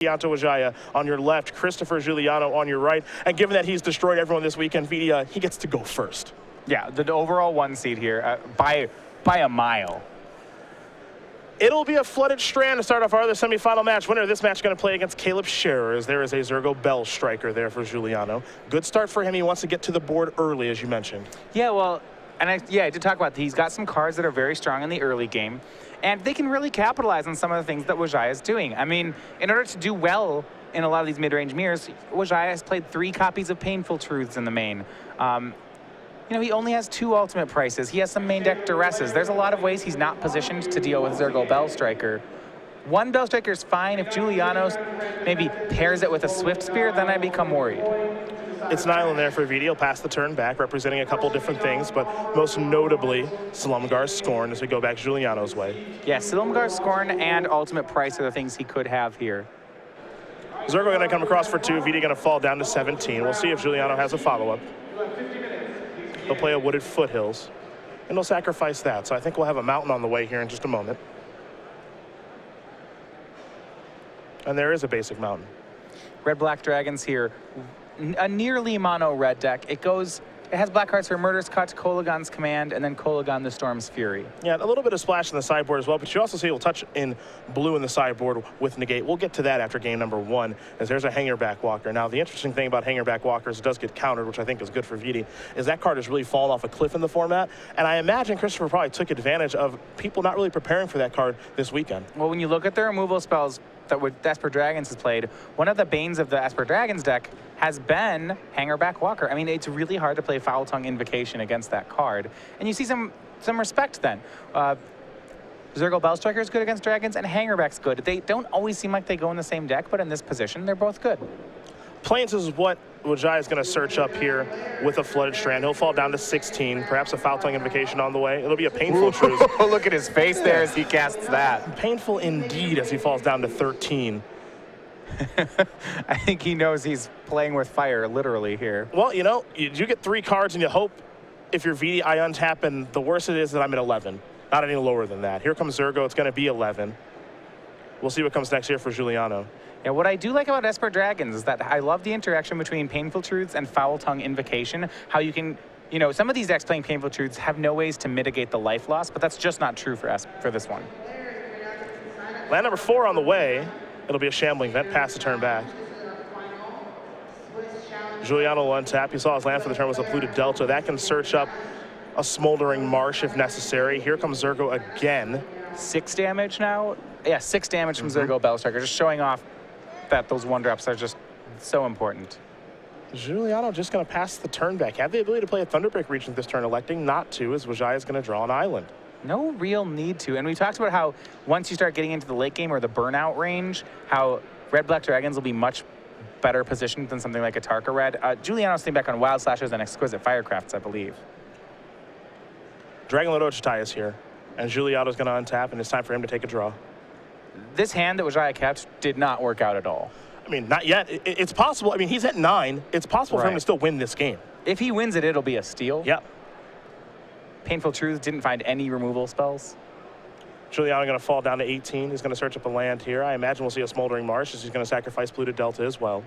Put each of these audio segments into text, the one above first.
Vidianto Wijaya on your left, Christopher Giuliano on your right. And given that he's destroyed everyone this weekend, Vidia, he gets to go first. Yeah, the overall 1 seed here by a mile. It'll be a flooded strand to start off our other semifinal match. Winner of this match going to play against Caleb Scherer, as there is a Zergo Bell striker there for Giuliano. Good start for him. He wants to get to the board early, as you mentioned. Yeah, well, and I did talk about he's got some cards that are very strong in the early game, and they can really capitalize on some of the things that Wijaya is doing. I mean, in order to do well in a lot of these mid-range mirrors, Wijaya has played 3 copies of Painful Truths in the main. You know, he only has 2 ultimate prices. He has some main deck duresses. There's a lot of ways he's not positioned to deal with Zergo Bell Striker. 1 Bell Striker is fine. If Giuliano maybe pairs it with a Swift Spear, then I become worried. It's an island there for Vidi. He'll pass the turn back, representing a couple different things, but most notably, Silumgar's Scorn as we go back Giuliano's way. Yeah, Silumgar's Scorn and Ultimate Price are the things he could have here. Zergo going to come across for 2. Vidi going to fall down to 17. We'll see if Giuliano has a follow-up. He'll play a Wooded Foothills, and he'll sacrifice that. So I think we'll have a mountain on the way here in just a moment. And there is a basic mountain. Red-Black Dragons here. A nearly mono red deck. It has black cards for Murder's Cut, Kolaghan's Command, and then Kolaghan the Storm's Fury. Yeah, a little bit of splash in the sideboard as well, but you also see he'll touch in blue in the sideboard with Negate. We'll get to that after game number 1, as there's a Hangarback Walker. Now, the interesting thing about Hangarback Walkers, it does get countered, which I think is good for Vidi, is that card has really fallen off a cliff in the format, and I imagine Christopher probably took advantage of people not really preparing for that card this weekend. Well, when you look at the removal spells that Esper Dragons has played, one of the banes of the Esper Dragons deck has been Hangarback Walker. I mean, it's really hard to play Foul Tongue Invocation against that card. And you see some respect then. Zergo Bell Striker is good against Dragons, and Hangarback's good. They don't always seem like they go in the same deck, but in this position, they're both good. Plains is what Wijaya is going to search up here with a Flooded Strand. He'll fall down to 16, perhaps a Foul Tongue Invocation on the way. It'll be a Painful Truth. Look at his face there as he casts that. Painful indeed as he falls down to 13. I think he knows he's playing with fire, literally, here. Well, you know, you get 3 cards, and you hope if you're VD, I untap, and the worst it is that I'm at 11. Not any lower than that. Here comes Zergo. It's going to be 11. We'll see what comes next here for Giuliano. Yeah, what I do like about Esper Dragons is that I love the interaction between Painful Truths and Foul Tongue Invocation. How you can, you know, some of these decks playing Painful Truths have no ways to mitigate the life loss, but that's just not true for this one. Land number 4 on the way. It'll be a Shambling Vent, pass the turn back. Giuliano will untap. You saw his land for the turn was a Polluted Delta. That can search up a Smoldering Marsh if necessary. Here comes Zergo again. 6 damage now? Yeah, 6 damage from Zergo Bell Striker, just showing off that those 1-drops are just so important. Giuliano just going to pass the turn back. Have the ability to play a Thunderbreak Regent this turn, electing not to, as Wijaya is going to draw an island. No real need to. And we talked about how once you start getting into the late game or the burnout range, how Red-Black Dragons will be much better positioned than something like a Tarka Red. Giuliano's staying back on Wild Slashers and Exquisite Firecrafts, I believe. Dragonlord Ochitai is here, and Giuliano's going to untap, and it's time for him to take a draw. This hand that Wijaya kept did not work out at all. I mean, not yet. It's possible. I mean, he's at 9. It's possible for him to still win this game. If he wins it, it'll be a steal. Yep. Painful Truth didn't find any removal spells. Giuliano going to fall down to 18. He's going to search up a land here. I imagine we'll see a Smoldering Marsh as he's going to sacrifice Polluted Delta as well.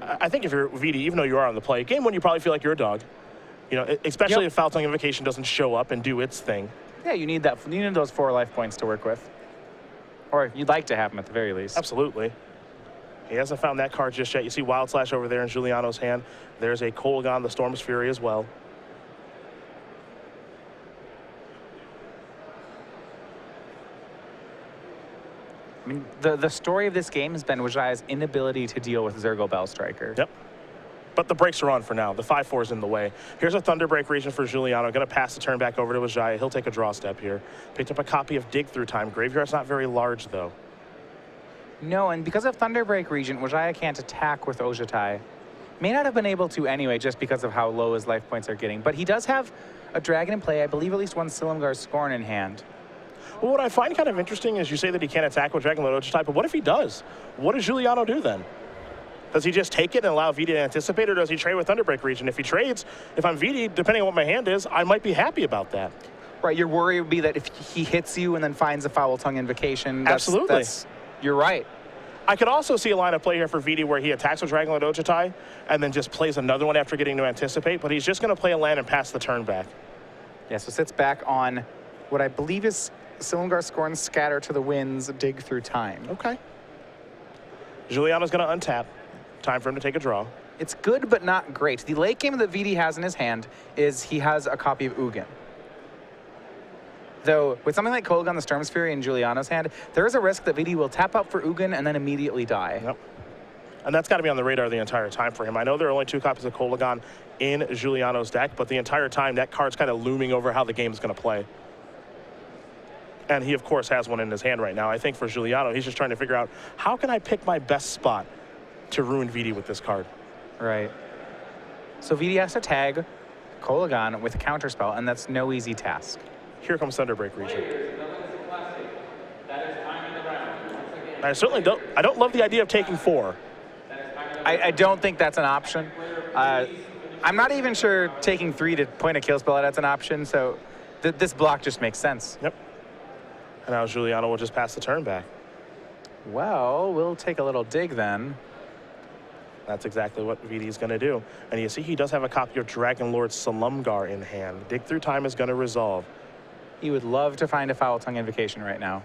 I think if you're VD, even though you are on the play, game 1 you probably feel like you're a dog. You know, especially if Foul Tongue Invocation doesn't show up and do its thing. Yeah, you need that. You need those 4 life points to work with. Or you'd like to have them at the very least. Absolutely. He hasn't found that card just yet. You see Wild Slash over there in Giuliano's hand. There's a Kolaghan, the Storm's Fury as well. I mean, the story of this game has been Wijaya's inability to deal with Zergo Bell Striker. Yep. But the brakes are on for now. The 5-4 is in the way. Here's a Thunderbreak Regent for Giuliano. Going to pass the turn back over to Wijaya. He'll take a draw step here. Picked up a copy of Dig Through Time. Graveyard's not very large, though. No, and because of Thunderbreak Regent, Wijaya can't attack with Ojitai. May not have been able to anyway, just because of how low his life points are getting. But he does have a dragon in play. I believe at least 1 Silumgar's Scorn in hand. Well, what I find kind of interesting is you say that he can't attack with Dragonlord Ochitai, but what if he does? What does Giuliano do then? Does he just take it and allow VD to anticipate, or does he trade with Thunderbreak Regent? If he trades, if I'm VD, depending on what my hand is, I might be happy about that. Right, your worry would be that if he hits you and then finds a foul tongue invocation. Absolutely. You're right. I could also see a line of play here for Vidi where he attacks with Dragon Lord Ojutai and then just plays another one after getting to anticipate, but he's just going to play a land and pass the turn back. Yeah, so sits back on what I believe is Silumgar Scorn's Scatter to the Winds, Dig Through Time. Okay. Giuliano's going to untap. Time for him to take a draw. It's good, but not great. The late game that Vidi has in his hand is he has a copy of Ugin. Though, with something like Kolaghan the Storm's Fury in Giuliano's hand, there is a risk that Vidi will tap out for Ugin and then immediately die. Yep. And that's got to be on the radar the entire time for him. I know there are only 2 copies of Kolaghan in Giuliano's deck, but the entire time that card's kind of looming over how the game is going to play. And he, of course, has one in his hand right now. I think for Giuliano, he's just trying to figure out, how can I pick my best spot to ruin Vidi with this card? Right. So Vidi has to tag Kolaghan with a counterspell, and that's no easy task. Here comes Thunderbreak Region. I certainly don't love the idea of taking 4. I don't think that's an option. I'm not even sure taking 3 to point a kill spell that's an option, so this block just makes sense. Yep. And now Giuliano will just pass the turn back. Well, we'll take a little dig then. That's exactly what Vidi's going to do. And you see he does have a copy of Dragon Lord Silumgar in hand. Dig Through Time is going to resolve. He would love to find a Foul Tongue Invocation right now.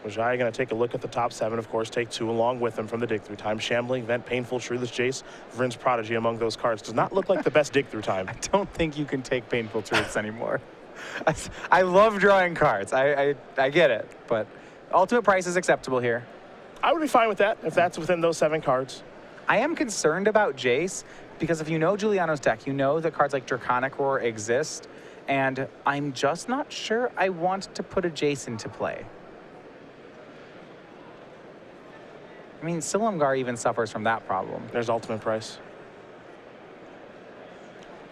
Wijaya going to take a look at the top 7, of course, take 2 along with him from the Dig Through Time. Shambling, Vent, Painful, Shrewdless Jace, Vryn's Prodigy among those cards. Does not look like the best Dig Through Time. I don't think you can take Painful Truths anymore. I love drawing cards. I get it, but ultimate price is acceptable here. I would be fine with that if that's within those 7 cards. I am concerned about Jace because if you know Giuliano's deck, you know that cards like Draconic Roar exist, and I'm just not sure I want to put a Jace into play. I mean, Silumgar even suffers from that problem. There's ultimate price.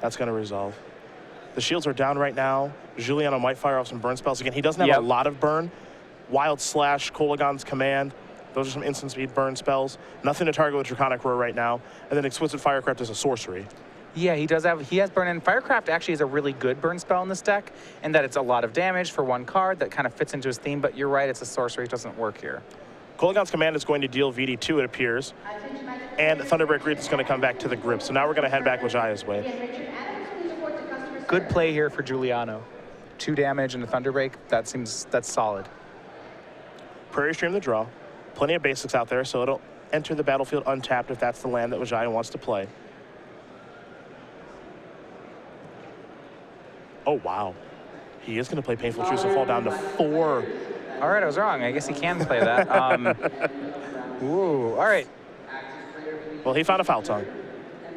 That's going to resolve. The shields are down right now. Giuliano might fire off some burn spells. Again, he doesn't have a lot of burn. Wild Slash, Kolaghan's Command. Those are some instant speed burn spells. Nothing to target with Draconic Roar right now. And then Exquisite Firecraft is a sorcery. Yeah, he has burn, and Firecraft actually is a really good burn spell in this deck, in that it's a lot of damage for 1 card that kind of fits into his theme, but you're right, it's a sorcery, it doesn't work here. Kolaghan's Command is going to deal VD 2, it appears. And Thunderbreak Reed is going to come back to the grip. So now we're going to head back Wijaya's way. Good play here for Giuliano. 2 damage and a Thunderbreak, that's solid. Prairie Stream the draw. Plenty of basics out there, so it'll enter the battlefield untapped if that's the land that Wijaya wants to play. Oh, wow. He is going to play Painful Truce and fall down to 4. All right, I was wrong. I guess he can play that. Ooh, all right. Well, he found a Foul Tongue.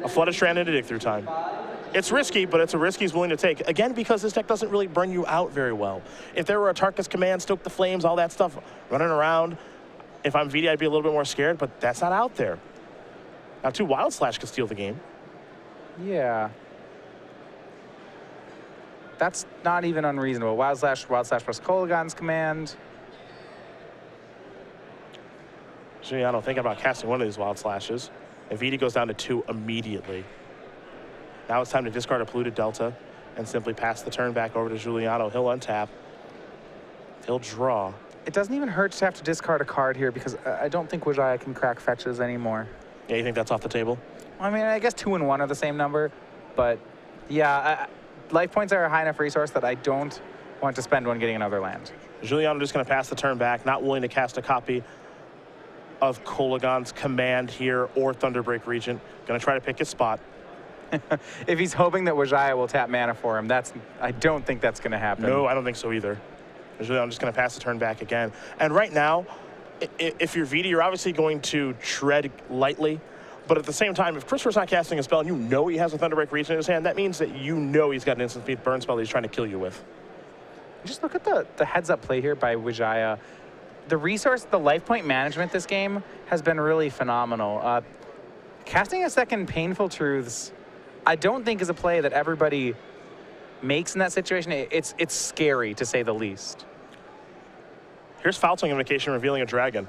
A Flooded Strand into Dig Through Time. It's risky, but it's a risk he's willing to take. Again, because this deck doesn't really burn you out very well. If there were a Tarkus Command, Stoke the Flames, all that stuff running around, if I'm VD, I'd be a little bit more scared, but that's not out there. Now, 2 Wild Slash could steal the game. Yeah. That's not even unreasonable. Wild Slash plus Kolaghan's Command. Giuliano thinking about casting one of these Wild Slashes. And VD goes down to 2 immediately. Now it's time to discard a Polluted Delta and simply pass the turn back over to Giuliano. He'll untap. He'll draw. It doesn't even hurt to have to discard a card here because I don't think Wijaya can crack fetches anymore. Yeah, you think that's off the table? I mean, I guess 2 and 1 are the same number, but yeah, life points are a high enough resource that I don't want to spend one getting another land. Giuliano just going to pass the turn back, not willing to cast a copy of Kolaghan's Command here or Thunderbreak Regent. Going to try to pick his spot. If he's hoping that Wijaya will tap mana for him, I don't think that's going to happen. No, I don't think so either. Giuliano just going to pass the turn back again. And right now, if you're VD, you're obviously going to tread lightly. But at the same time, if Christopher's not casting a spell and you know he has a Thunderbreak Regent in his hand, that means that you know he's got an instant speed burn spell that he's trying to kill you with. Just look at the heads-up play here by Wijaya. The resource, the life point management this game has been really phenomenal. Casting a second Painful Truths, I don't think is a play that everybody makes in that situation. It's scary, to say the least. Here's Foul Tongue Invocation revealing a dragon.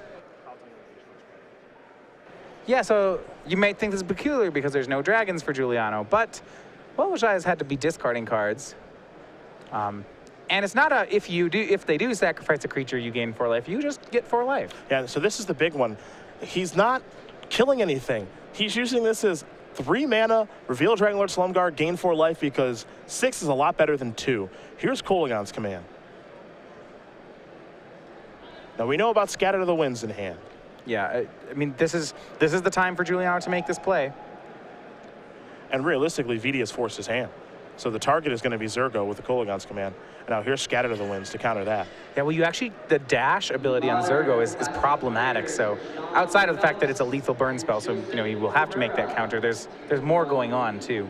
Yeah, so you might think this is peculiar because there's no dragons for Giuliano, but, well, Wijaya's had to be discarding cards. And it's not a if they do sacrifice a creature, you gain 4 life. You just get 4 life. Yeah, so this is the big one. He's not killing anything. He's using this as 3 mana, reveal Dragonlord Slumguard, gain 4 life, because 6 is a lot better than 2. Here's Kolaghan's command. Now we know about Scatter to the Winds in hand. Yeah, I mean, this is the time for Giuliano to make this play. And realistically, Vidi has forced his hand. So the target is going to be Zergo with the Kolaghan's command. And now here's Scatter to the Winds to counter that. Yeah, well, the dash ability on Zergo is problematic. So outside of the fact that it's a lethal burn spell, so he will have to make that counter. There's more going on too.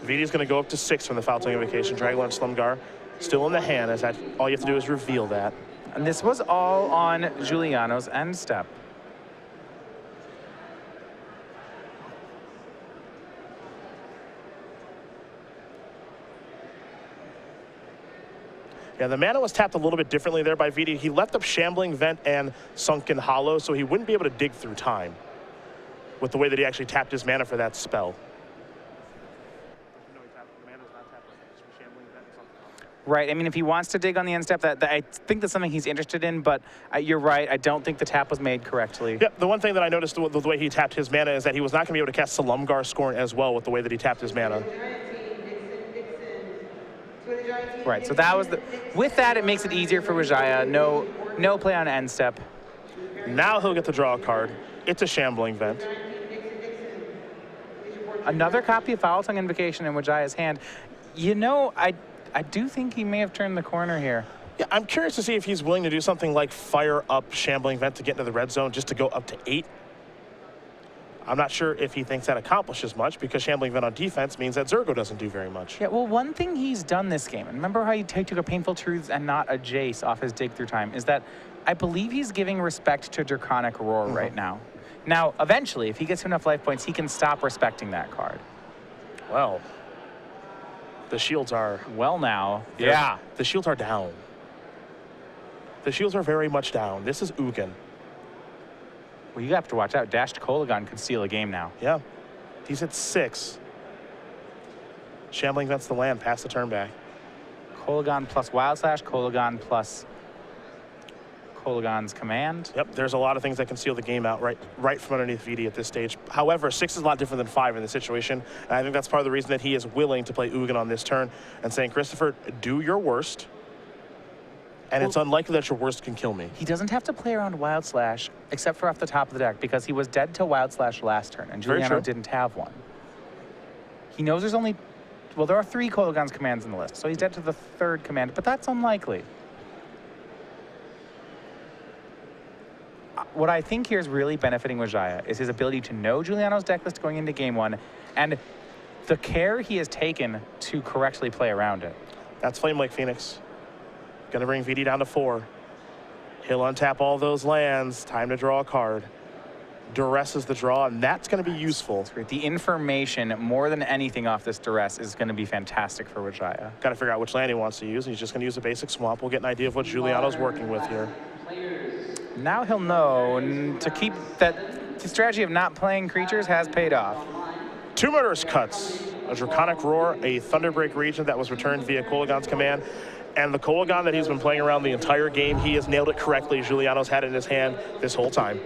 Vidi's going to go up to 6 from the Finalizing Invocation. Dragonlord Slumgar still in the hand, as that all you have to do is reveal that. And this was all on Giuliano's end step. Yeah, the mana was tapped a little bit differently there by Vidi. He left up Shambling Vent and Sunken Hollow, so he wouldn't be able to dig through time with the way that he actually tapped his mana for that spell. Right. I mean, if he wants to dig on the end step, that I think that's something he's interested in, but you're right. I don't think the tap was made correctly. Yep. The one thing that I noticed with the way he tapped his mana is that he was not going to be able to cast Salumgar Scorn as well with the way that he tapped his mana. Right. So that was with that, it makes it easier for Wijaya. No play on end step. Now he'll get to draw a card. It's a Shambling Vent. Another copy of Foul Tongue Invocation in Wijaya's hand. I do think he may have turned the corner here. Yeah, I'm curious to see if he's willing to do something like fire up Shambling Vent to get into the red zone just to go up to 8. I'm not sure if he thinks that accomplishes much, because Shambling Vent on defense means that Zergo doesn't do very much. Yeah, well, one thing he's done this game, and remember how he took a Painful Truths and not a Jace off his dig through time, is that I believe he's giving respect to Draconic Roar right now. Now, eventually, if he gets enough life points, he can stop respecting that card. Well, the shields are... Well, now. Yeah. The shields are down. The shields are very much down. This is Ugin. Well, you have to watch out. Dashed Kolaghan could steal a game now. Yeah. He's at 6. Shambling Vent's the land. Pass the turn back. Kolaghan plus Wild Slash. Kolaghan plus Kolaghan's command. Yep. There's a lot of things that can seal the game out right from underneath Vidi at this stage. However, 6 is a lot different than 5 in this situation. And I think that's part of the reason that he is willing to play Ugin on this turn and saying, Christopher, do your worst. And it's unlikely that your worst can kill me. He doesn't have to play around Wild Slash, except for off the top of the deck, because he was dead to Wild Slash last turn, and Juliano didn't have one. He knows there's only... Well, there are 3 Kolaghan's commands in the list, so he's dead to the 3rd command, but that's unlikely. What I think here is really benefiting Wijaya is his ability to know Giuliano's deck list going into game 1, and the care he has taken to correctly play around it. That's Flame Lake Phoenix. Gonna bring Vidi down to 4. He'll untap all those lands. Time to draw a card. Duress is the draw, and that's gonna be useful. The information, more than anything off this Duress, is gonna be fantastic for Wijaya. Gotta figure out which land he wants to use. He's just gonna use a basic swamp. We'll get an idea of what Giuliano's working with here. Now he'll know to keep that the strategy of not playing creatures has paid off. 2 Murderous Cuts, a Draconic Roar, a Thunderbreak Regent that was returned via Kolaghan's command, and the Kolaghan that he's been playing around the entire game, he has nailed it correctly. Giuliano's had it in his hand this whole time.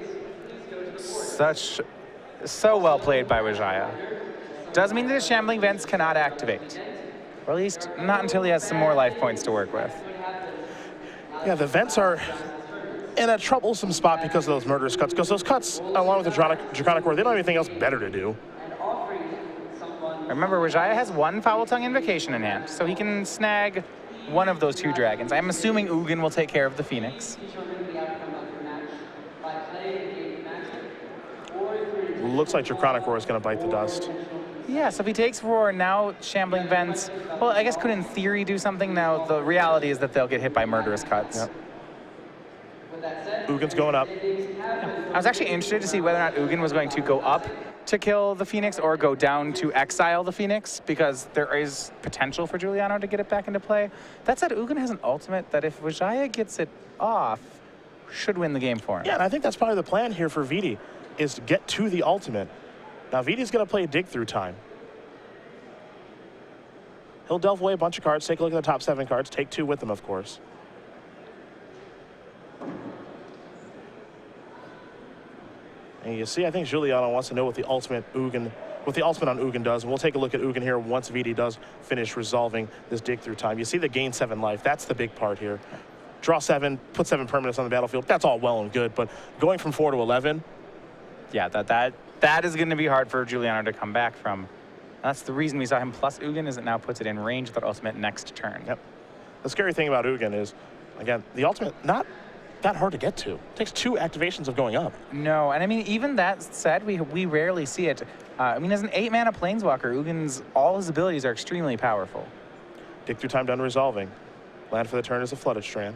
So well played by Wijaya. Does mean that his Shambling Vents cannot activate. Or at least not until he has some more life points to work with. Yeah, the Vents are in a troublesome spot because of those Murderous Cuts, because those cuts, along with the Draconic Roar, they don't have anything else better to do. Remember, Wijaya has 1 Foul Tongue Invocation in hand, so he can snag one of those 2 dragons. I'm assuming Ugin will take care of the Phoenix. Looks like Draconic Roar is going to bite the dust. Yeah, so if he takes Roar, now Shambling Vents, well, I guess could in theory do something. Now, the reality is that they'll get hit by Murderous Cuts. Yep. Ugin's going up. I was actually interested to see whether or not Ugin was going to go up to kill the Phoenix or go down to exile the Phoenix, because there is potential for Giuliano to get it back into play. That said, Ugin has an ultimate that if Wijaya gets it off, should win the game for him. Yeah, and I think that's probably the plan here for Vidi, is to get to the ultimate. Now, Vidi's going to play Dig Through Time. He'll delve away a bunch of cards, take a look at the top 7 cards, take 2 with them, of course. And you see, I think Giuliano wants to know what the ultimate on Ugin does, and we'll take a look at Ugin here once Vidi does finish resolving this dig through time. You see the gain 7 life. That's the big part here. Draw 7, put 7 permanents on the battlefield. That's all well and good, but going from 4 to 11. Yeah, that is going to be hard for Giuliano to come back from. That's the reason we saw him plus Ugin, is it now puts it in range of that ultimate next turn. Yep. The scary thing about Ugin is, again, the ultimate not that hard to get to. It takes 2 activations of going up. No, and I mean, even that said, we rarely see it. I mean, as an 8-mana planeswalker, Ugin's, all his abilities are extremely powerful. Dig through time done resolving. Land for the turn is a Flooded Strand.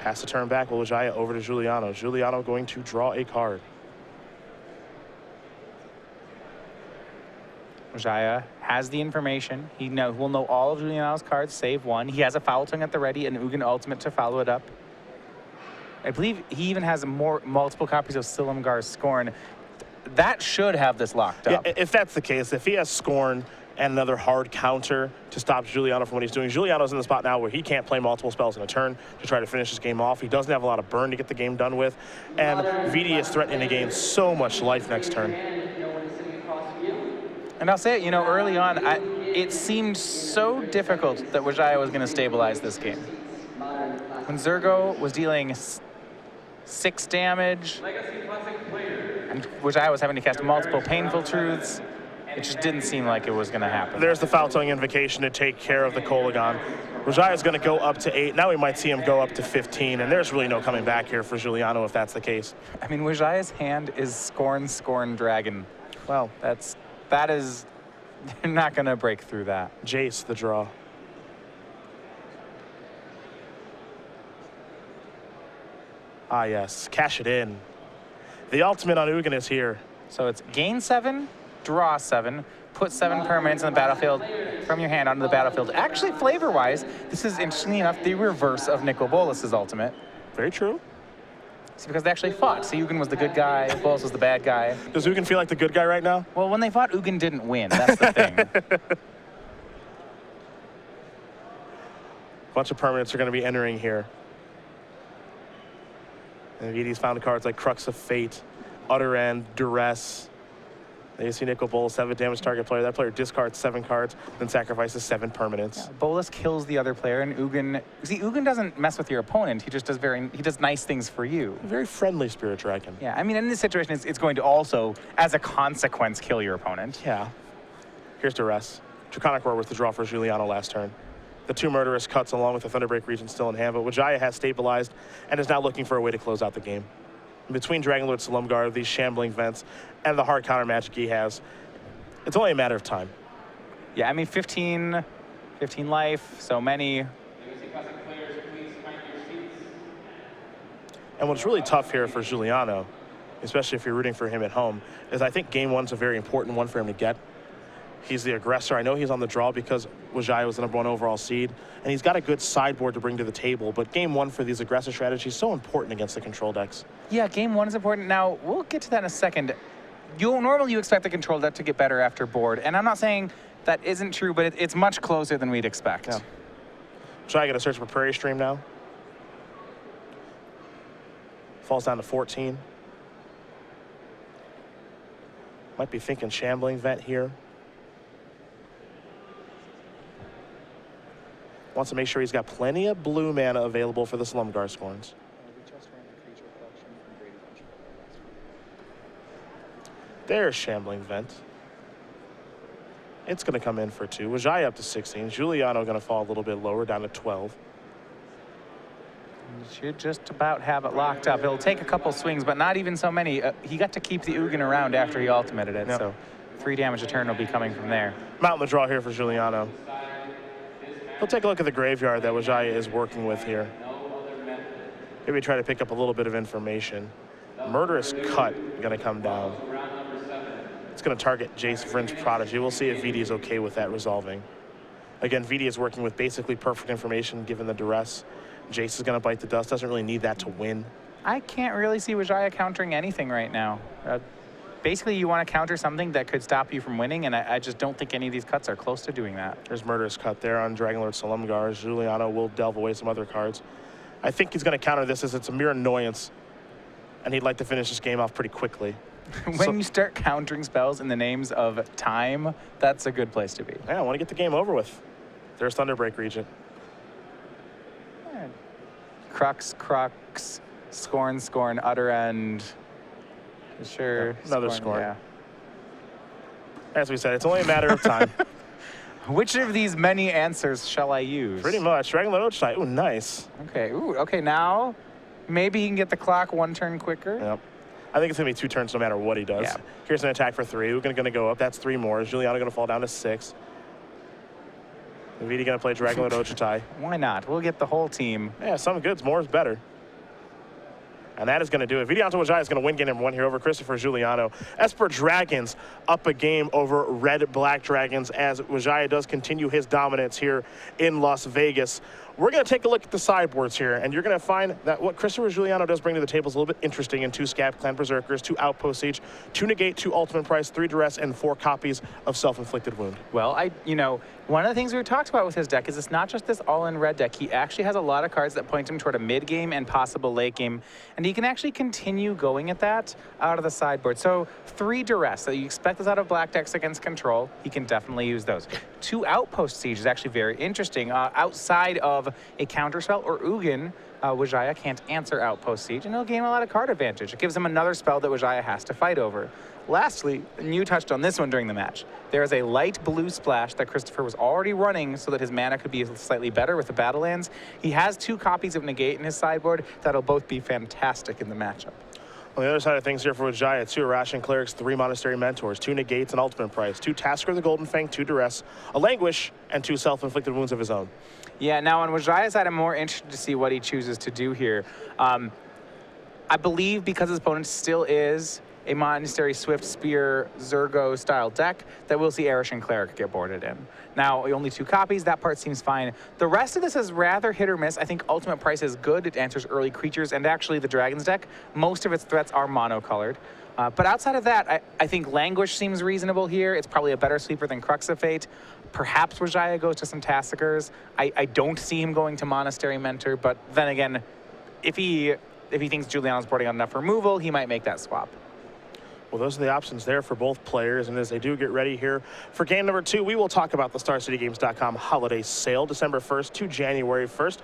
Pass the turn back, Wijaya over to Juliano. Juliano going to draw a card. Wijaya has the information. He will know all of Giuliano's cards, save 1. He has a Foul Tongue at the ready and Ugin Ultimate to follow it up. I believe he even has multiple copies of Silumgar's Scorn. That should have this locked up. Yeah, if that's the case, if he has Scorn and another hard counter to stop Giuliano from what he's doing, Giuliano's in the spot now where he can't play multiple spells in a turn to try to finish his game off. He doesn't have a lot of burn to get the game done with, and Vidi is threatening to gain so much life next turn. And I'll say it, early on, it seemed so difficult that Wijaya was going to stabilize this game. When Zergo was dealing 6 damage, and Wijaya was having to cast multiple Painful Truths, it just didn't seem like it was going to happen. There's the Foul Tongue Invocation to take care of the Mulligan. Wijaya's going to go up to 8. Now we might see him go up to 15, and there's really no coming back here for Giuliano if that's the case. I mean, Wijaya's hand is Scorn, Dragon. Well, that is, you're not going to break through that. Jace, the draw. Ah, yes, cash it in. The ultimate on Ugin is here. So it's gain 7, draw 7, put 7 permanents on the battlefield from your hand onto the battlefield. Actually, flavor-wise, this is, interestingly enough, the reverse of Nicol Bolas's ultimate. Very true. See, because they actually fought. So Ugin was the good guy, Bolas was the bad guy. Does Ugin feel like the good guy right now? Well, when they fought, Ugin didn't win. That's the thing. A bunch of permanents are going to be entering here. And Vidi's found cards like Crux of Fate, Utter End, Duress. Then you see Nicol Bolas, 7 damage target player. That player discards 7 cards, then sacrifices 7 permanents. Yeah, Bolas kills the other player, and Ugin. See, Ugin doesn't mess with your opponent. He just does he does nice things for you. A very friendly Spirit Dragon. Yeah, I mean, in this situation, it's going to also, as a consequence, kill your opponent. Yeah. Here's Duress. Draconic Roar with the draw for Giuliano last turn. The 2 Murderous Cuts along with the Thunderbreak Regent still in hand, but Wijaya has stabilized and is now looking for a way to close out the game. Between Dragonlord Silumgar, these Shambling Vents, and the hard counter magic he has, it's only a matter of time. Yeah, I mean, 15 life, so many. And what's really tough here for Giuliano, especially if you're rooting for him at home, is I think game 1's a very important one for him to get. He's the aggressor. I know he's on the draw because Wijaya was the #1 overall seed, and he's got a good sideboard to bring to the table, but game 1 for these aggressive strategies is so important against the control decks. Yeah, game 1 is important. Now, we'll get to that in a second. Normally you expect the control deck to get better after board, and I'm not saying that isn't true, but it's much closer than we'd expect. Yeah. Wijaya going to search for Prairie Stream now. Falls down to 14. Might be thinking Shambling Vent here. Wants to make sure he's got plenty of blue mana available for the Silumgar Scorns. There's Shambling Vent. It's going to come in for 2. Wijaya up to 16. Giuliano going to fall a little bit lower, down to 12. You should just about have it locked up. It'll take a couple swings, but not even so many. He got to keep the Ugin around after he ultimated it, so 3 damage a turn will be coming from there. Mounting the draw here for Giuliano. He'll take a look at the graveyard that Wijaya is working with here. Maybe try to pick up a little bit of information. Murderous Cut going to come down. It's going to target Jace Vryn's Prodigy. We'll see if Vidi is okay with that resolving. Again, Vidi is working with basically perfect information given the duress. Jace is going to bite the dust. Doesn't really need that to win. I can't really see Wijaya countering anything right now. basically you want to counter something that could stop you from winning, and I just don't think any of these cuts are close to doing that. There's Murderous Cut there on Dragonlord Salumgar. Giuliano will delve away some other cards. I think he's going to counter this as it's a mere annoyance, and he'd like to finish this game off pretty quickly. When you start countering spells in the names of time, that's a good place to be. Yeah, I want to get the game over with. There's Thunderbreak Regent. Yeah. Crux, Scorn, Utter End. Sure. Yeah, another Scorn. Yeah. As we said, it's only a matter of time. Which of these many answers shall I use? Pretty much. Dragonlord Ochitai. Ooh, nice. Okay. Ooh, okay, now maybe he can get the clock 1 turn quicker. Yep. I think it's going to be 2 turns no matter what he does. Yeah. Here's an attack for 3. Ugin going to go up. That's 3 more. Is Giuliano going to fall down to 6? Vidi going to play Dragonlord Ochitai. Why not? We'll get the whole team. Yeah, some goods. More is better. And that is going to do it. Vidianto Wijaya is going to win game number 1 here over Christopher Giuliano. Esper Dragons up a game over Red-Black Dragons as Wijaya does continue his dominance here in Las Vegas. We're going to take a look at the sideboards here, and you're going to find that what Christopher Giuliano does bring to the table is a little bit interesting in 2 Scab Clan Berserkers, 2 Outpost Siege, 2 Negate, 2 Ultimate Price, 3 Duress, and 4 copies of Self-Inflicted Wound. Well, one of the things we talked about with his deck is it's not just this all-in red deck. He actually has a lot of cards that point him toward a mid-game and possible late game, and he can actually continue going at that out of the sideboard. So 3 Duress, so you expect this out of black decks against control. He can definitely use those. 2 Outpost Siege is actually very interesting. Outside of a counterspell or Ugin, Wijaya can't answer Outpost Siege, and he'll gain a lot of card advantage. It gives him another spell that Wijaya has to fight over. Lastly, and you touched on this one during the match, there is a light blue splash that Christopher was already running so that his mana could be slightly better with the Battlelands. He has 2 copies of Negate in his sideboard that'll both be fantastic in the matchup. On the other side of things here for Wijaya, 2 Irrational Clerics, 3 Monastery Mentors, 2 Negates and Ultimate Price, 2 Tasker the Golden Fang, 2 Duress, a Languish, and 2 Self-Inflicted Wounds of his own. Yeah, now on Wijaya's side, I'm more interested to see what he chooses to do here. I believe because his opponent still is a Monastery Swift Spear Zergo style deck, that we'll see Arishan Cleric get boarded in. Now, only 2 copies, that part seems fine. The rest of this is rather hit or miss. I think Ultimate Price is good. It answers early creatures, and actually the Dragons deck, most of its threats are mono-colored. But outside of that, I think Languish seems reasonable here. It's probably a better sleeper than Crux of Fate. Perhaps Wijaya goes to some Tassikers. I don't see him going to Monastery Mentor, but then again, if he thinks Giuliano's boarding on enough removal, he might make that swap. Well, those are the options there for both players, and as they do get ready here for game number 2, we will talk about the StarCityGames.com holiday sale, December 1st to January 1st.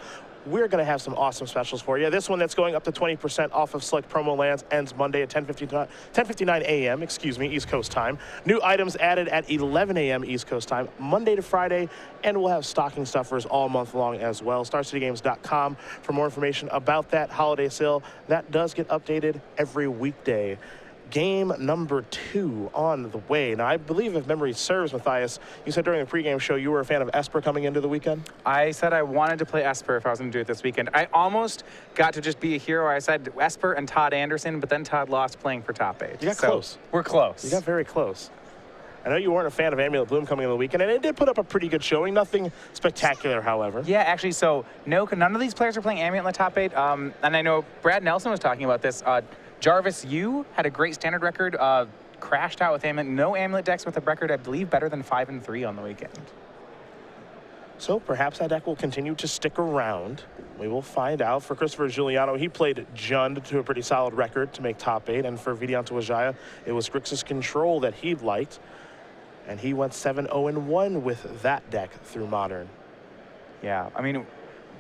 We're going to have some awesome specials for you. This one that's going up to 20% off of select promo lands ends Monday at 10:59 a.m., East Coast time. New items added at 11 a.m. East Coast time, Monday to Friday, and we'll have stocking stuffers all month long as well. StarCityGames.com for more information about that holiday sale. That does get updated every weekday. Game number 2 on the way. Now, I believe if memory serves, Matthias, you said during the pregame show you were a fan of Esper coming into the weekend? I said I wanted to play Esper if I was going to do it this weekend. I almost got to just be a hero. I said Esper and Todd Anderson, but then Todd lost playing for top 8. You got close. We're close. You got very close. I know you weren't a fan of Amulet Bloom coming into the weekend, and it did put up a pretty good showing. Nothing spectacular, however. Yeah, actually, so none of these players are playing Amulet in the top 8. And I know Brad Nelson was talking about this. Jarvis Yu had a great standard record, crashed out with Amulet. No Amulet decks with a record, I believe, better than 5-3 on the weekend. So perhaps that deck will continue to stick around. We will find out. For Christopher Giuliano, he played Jund to a pretty solid record to make top 8. And for Vidianto Wijaya, it was Grixis Control that he liked. And he went 7-0-1 with that deck through Modern. Yeah, I mean,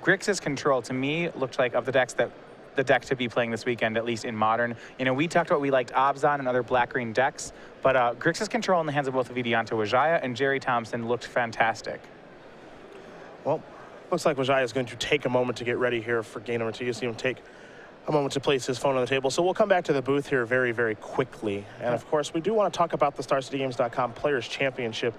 Grixis Control, to me, looked like of the decks that the deck to be playing this weekend, at least in Modern. You know, we talked about we liked Obzon and other black-green decks, but Grixis Control in the hands of both Vidianto Wijaya and Jerry Thompson looked fantastic. Well, looks like Wijaya is going to take a moment to get ready here for game number 2. You see him take a moment to place his phone on the table. So we'll come back to the booth here very, very quickly. And of course, we do want to talk about the StarCityGames.com Players Championship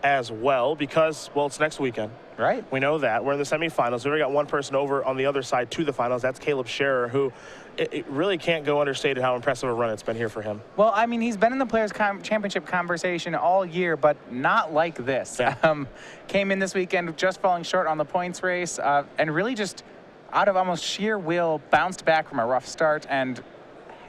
as well, because, well, it's next weekend. Right. We know that. We're in the semifinals. We've already got one person over on the other side to the finals. That's Caleb Scherer, who it really can't go understated how impressive a run it's been here for him. Well, I mean, he's been in the Players Championship conversation all year, but not like this. Yeah. Came in this weekend just falling short on the points race, and really just out of almost sheer will bounced back from a rough start and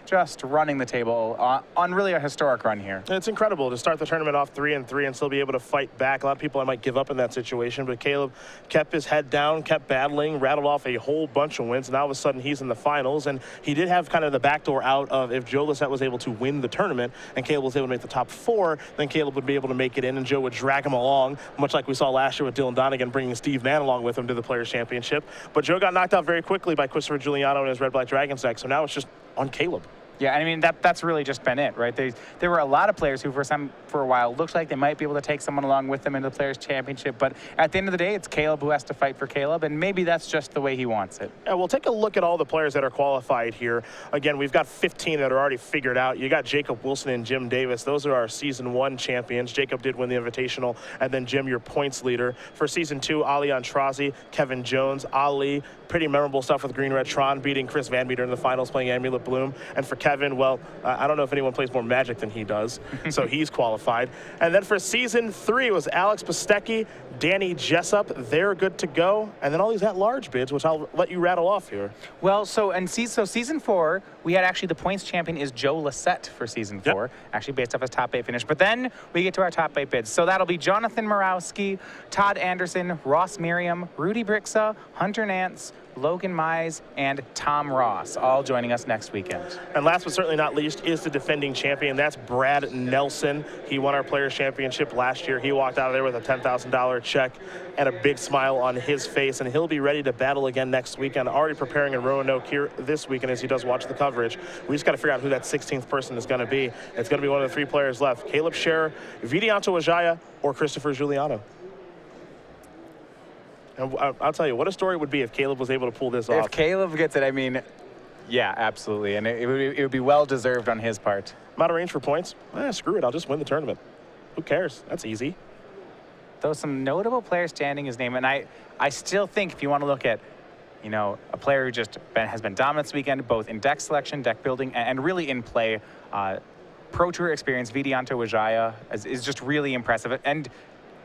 just running the table on really a historic run here. It's incredible to start the tournament off 3-3 and still be able to fight back. A lot of people might give up in that situation, but Caleb kept his head down, kept battling, rattled off a whole bunch of wins. Now all of a sudden he's in the finals, and he did have kind of the backdoor out of if Joe Lissette was able to win the tournament and Caleb was able to make the top 4, then Caleb would be able to make it in and Joe would drag him along, much like we saw last year with Dylan Donegan bringing Steve Mann along with him to the Players' Championship. But Joe got knocked out very quickly by Christopher Giuliano and his Red Black Dragons deck, so now it's just on Caleb. Yeah, I mean, that's really just been it, right? There were a lot of players who, for a while, looked like they might be able to take someone along with them into the Players' Championship. But at the end of the day, it's Caleb who has to fight for Caleb, and maybe that's just the way he wants it. Yeah, we'll take a look at all the players that are qualified here. Again, we've got 15 that are already figured out. You got Jacob Wilson and Jim Davis. Those are our Season 1 champions. Jacob did win the Invitational, and then Jim, your points leader. For Season 2, Ali Antrazi, Kevin Jones, Ali, pretty memorable stuff with Green Red Tron, beating Chris Van Meter in the finals, playing Amulet Bloom. And for Kevin, well, I don't know if anyone plays more Magic than he does, so he's qualified. And then for Season 3, it was Alex Pistecki, Danny Jessup. They're good to go. And then all these at-large bids, which I'll let you rattle off here. Well, so Season 4, we had actually the points champion is Joe Lissette for Season 4, actually based off his top 8 finish. But then we get to our top 8 bids. So that'll be Jonathan Morawski, Todd Anderson, Ross Miriam, Rudy Brixa, Hunter Nance, Logan Mize, and Tom Ross, all joining us next weekend. And last but certainly not least is the defending champion. That's Brad Nelson. He won our Players' Championship last year. He walked out of there with a $10,000 check and a big smile on his face, and he'll be ready to battle again next weekend. Already preparing in Roanoke here this weekend as he does watch the coverage. We just got to figure out who that 16th person is going to be. It's going to be one of the 3 players left: Caleb Scherer, Vidianto Wijaya, or Christopher Giuliano. And I'll tell you, what a story it would be if Caleb was able to pull this off. If Caleb gets it, I mean, yeah, absolutely. And it would be well-deserved on his part. I'm out of range for points. Screw it. I'll just win the tournament. Who cares? That's easy. Though some notable players standing his name, and I still think if you want to look at, you know, a player who just has been dominant this weekend, both in deck selection, deck building, and really in play, Pro Tour experience, Vidianto Wijaya is just really impressive. And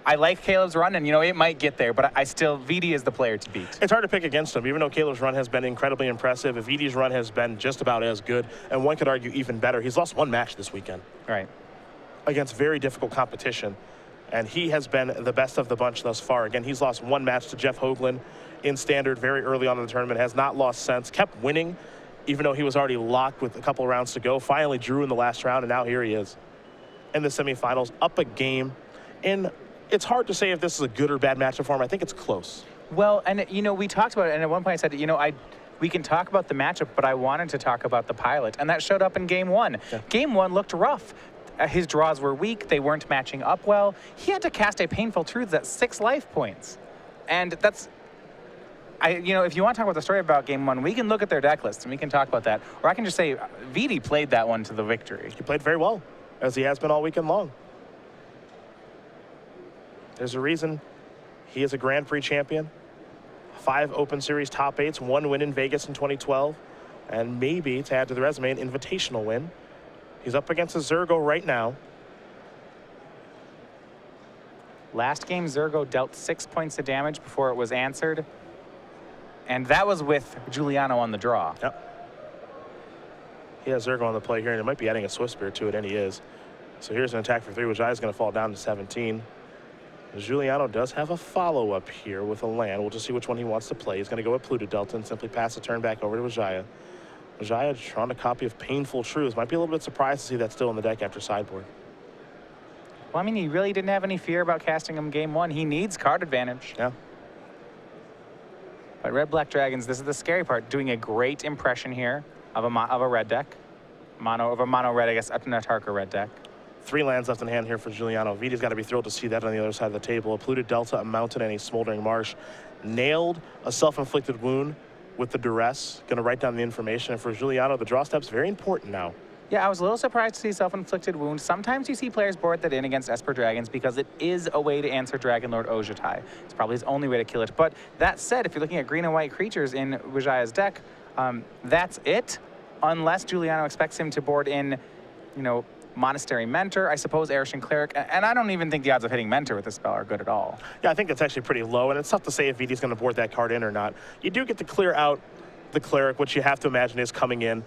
I like Caleb's run, and, you know, it might get there, but I still, Vidi is the player to beat. It's hard to pick against him, even though Caleb's run has been incredibly impressive. Vidi's run has been just about as good, and one could argue even better. He's lost 1 match this weekend. Right. Against very difficult competition, and he has been the best of the bunch thus far. Again, he's lost 1 match to Jeff Hoagland in Standard very early on in the tournament, has not lost since, kept winning, even though he was already locked with a couple rounds to go. Finally drew in the last round, and now here he is in the semifinals, up a game. And it's hard to say if this is a good or bad matchup for him. I think it's close. Well, and, you know, we talked about it, and at one point I said, you know, we can talk about the matchup, but I wanted to talk about the pilot, and that showed up in Game 1. Yeah. Game 1 looked rough. His draws were weak. They weren't matching up well. He had to cast a Painful Truths at 6 life points. And that's, you know, if you want to talk about the story about Game 1, we can look at their deck list, and we can talk about that. Or I can just say, Vidi played that one to the victory. He played very well, as he has been all weekend long. There's a reason he is a Grand Prix champion, 5 Open Series top 8s, 1 win in Vegas in 2012, and maybe, to add to the resume, an invitational win. He's up against a Zergo right now. Last game, Zergo dealt 6 points of damage before it was answered, and that was with Giuliano on the draw. Yep. He has Zergo on the play here, and it might be adding a Swift Spirit to it, and he is. So here's an attack for 3, which is going to fall down to 17. Giuliano does have a follow-up here with a land. We'll just see which one he wants to play. He's going to go with Pluto Delta and simply pass the turn back over to Wijaya. Wijaya drawing a copy of Painful Truths. Might be a little bit surprised to see that still in the deck after sideboard. Well, I mean, he really didn't have any fear about casting him Game 1. He needs card advantage. Yeah. But Red Black Dragons, this is the scary part, doing a great impression here of a red deck. Mono red, I guess, a Natarka red deck. 3 lands left in hand here for Giuliano. Vidi's got to be thrilled to see that on the other side of the table. A Polluted Delta, a Mountain, and a Smoldering Marsh. Nailed a self-inflicted wound with the duress. Going to write down the information. And for Giuliano, the draw step's very important now. Yeah, I was a little surprised to see self-inflicted wound. Sometimes you see players board that in against Esper Dragons because it is a way to answer Dragon Lord Ojutai. It's probably his only way to kill it. But that said, if you're looking at green and white creatures in Wijaya's deck, that's it. Unless Giuliano expects him to board in, you know, Monastery Mentor, I suppose Arishan Cleric, and I don't even think the odds of hitting Mentor with this spell are good at all. Yeah, I think that's actually pretty low, and it's tough to say if Vidi's going to board that card in or not. You do get to clear out the Cleric, which you have to imagine is coming in.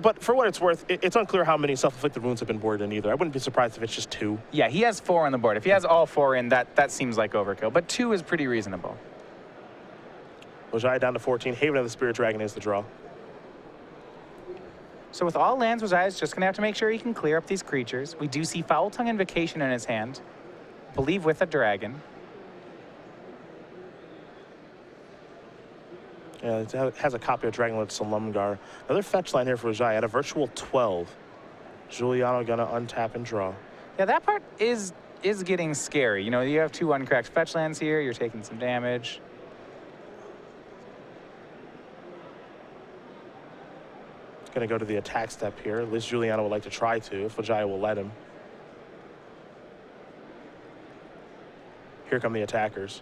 But for what it's worth, it's unclear how many self-inflicted wounds have been boarded in either. I wouldn't be surprised if it's just 2. Yeah, he has 4 on the board. If he has all 4 in, that seems like overkill. But 2 is pretty reasonable. Wijaya down to 14. Haven of the Spirit Dragon is the draw. So with all lands, Wijaya is just going to have to make sure he can clear up these creatures. We do see Foul Tongue Invocation in his hand. I believe with a dragon. Yeah, it has a copy of Dragonlord Salumgar. Another fetch line here for Wijaya at a virtual 12. Giuliano gonna untap and draw. Yeah, that part is getting scary. You know, you have 2 uncracked fetch lands here. You're taking some damage. Gonna go to the attack step here. At least Giuliano would like to try to, if Wijaya will let him. Here come the attackers.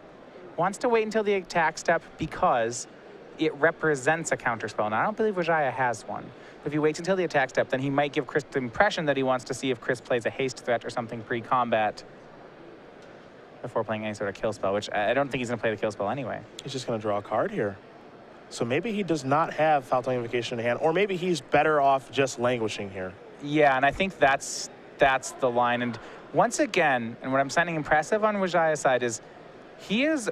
Wants to wait until the attack step because it represents a counterspell. Now, I don't believe Wijaya has one. But if he waits until the attack step, then he might give Chris the impression that he wants to see if Chris plays a haste threat or something pre-combat before playing any sort of kill spell, which I don't think he's going to play the kill spell anyway. He's just going to draw a card here. So maybe he does not have Foul Tongue Invocation in hand, or maybe he's better off just languishing here. Yeah, and I think that's the line. And once again, and what I'm finding impressive on Wijaya's side is he is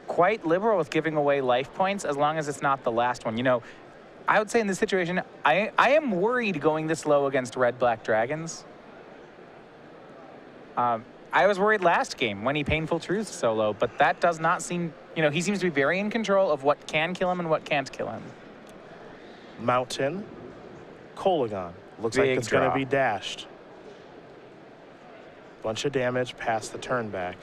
quite liberal with giving away life points as long as it's not the last one. You know, I would say in this situation, I am worried going this low against red-black dragons. I was worried last game when he Painful Truth so low, but that does not seem, you know, he seems to be very in control of what can kill him and what can't kill him. Mountain, Mulligan. Looks like it's going to be dashed. Bunch of damage past the turn back.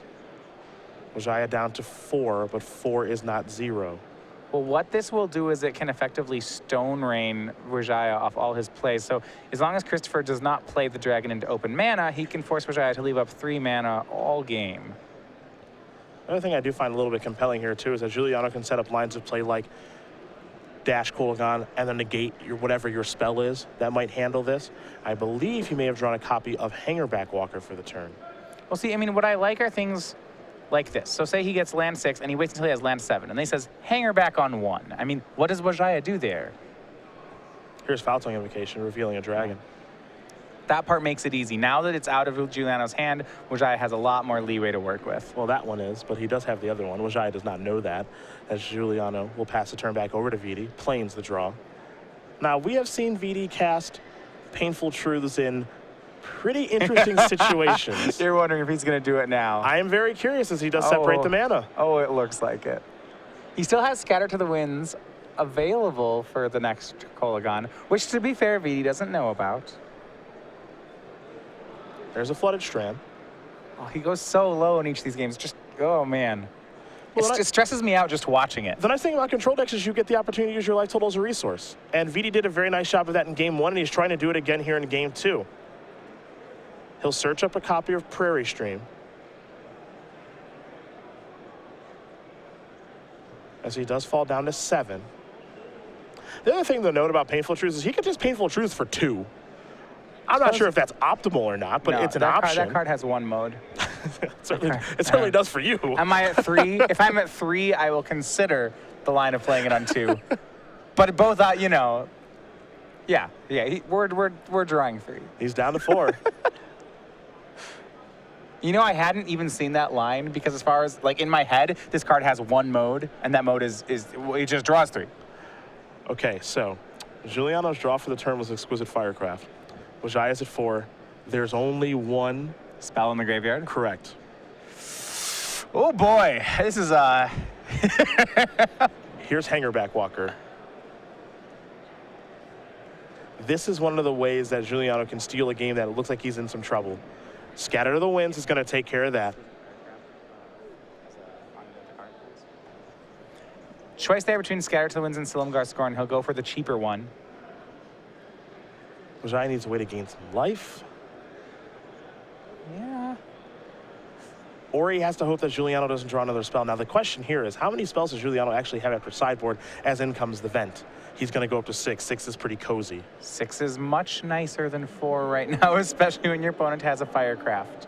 Wijaya down to 4, but 4 is not 0. Well, what this will do is it can effectively Stone Rain Wijaya off all his plays. So as long as Christopher does not play the dragon into open mana, he can force Wijaya to leave up 3 mana all game. Another thing I do find a little bit compelling here, too, is that Giuliano can set up lines of play like dash Mulligan and then negate whatever your spell is that might handle this. I believe he may have drawn a copy of Hangarback Walker for the turn. Well, see, I mean, what I like are things like this. So say he gets land 6 and he waits until he has land 7 and then he says Hangarback on 1. I mean, what does Wijaya do there? Here's Foul Tongue Invocation, revealing a dragon. That part makes it easy. Now that it's out of Giuliano's hand, Wijaya has a lot more leeway to work with. Well, that one is, but he does have the other one. Wijaya does not know that, as Giuliano will pass the turn back over to Vidi, plains the draw. Now, we have seen Vidi cast Painful Truths in pretty interesting situations. You're wondering if he's going to do it now. I am very curious as he does separate the mana. Oh, it looks like it. He still has Scatter to the Winds available for the next Mulligan, which, to be fair, Vidi doesn't know about. There's a Flooded Strand. Oh, he goes so low in each of these games. Just, oh, man. Well, it stresses me out just watching it. The nice thing about control decks is you get the opportunity to use your life total as a resource. And Vidi did a very nice job of that in Game 1, and he's trying to do it again here in Game 2. He'll search up a copy of Prairie Stream. As he does fall down to 7. The other thing to note about Painful Truths is he could just Painful Truths for 2. I'm not sure if that's optimal or not, but it's an option. That card has 1 mode. it certainly does for you. Am I at 3? If I'm at 3, I will consider the line of playing it on 2. But both, you know, yeah, we're drawing 3. He's down to 4. You know, I hadn't even seen that line because as far as, like, in my head, this card has 1 mode, and that mode is it just draws 3. Okay, so Giuliano's draw for the turn was Exquisite Firecraft. Wijaya's at 4. There's only 1 spell in the graveyard? Correct. Oh boy, this is Here's Hangarback Walker. This is one of the ways that Giuliano can steal a game that it looks like he's in some trouble. Scatter to the Winds is going to take care of that. Choice there between Scatter to the Winds and Silumgar Scorn. He'll go for the cheaper one. Wijaya needs a way to gain some life. Yeah. Or he has to hope that Giuliano doesn't draw another spell. Now, the question here is, how many spells does Giuliano actually have after sideboard, as in comes the vent? He's going to go up to 6. 6 is pretty cozy. 6 is much nicer than 4 right now, especially when your opponent has a Firecraft.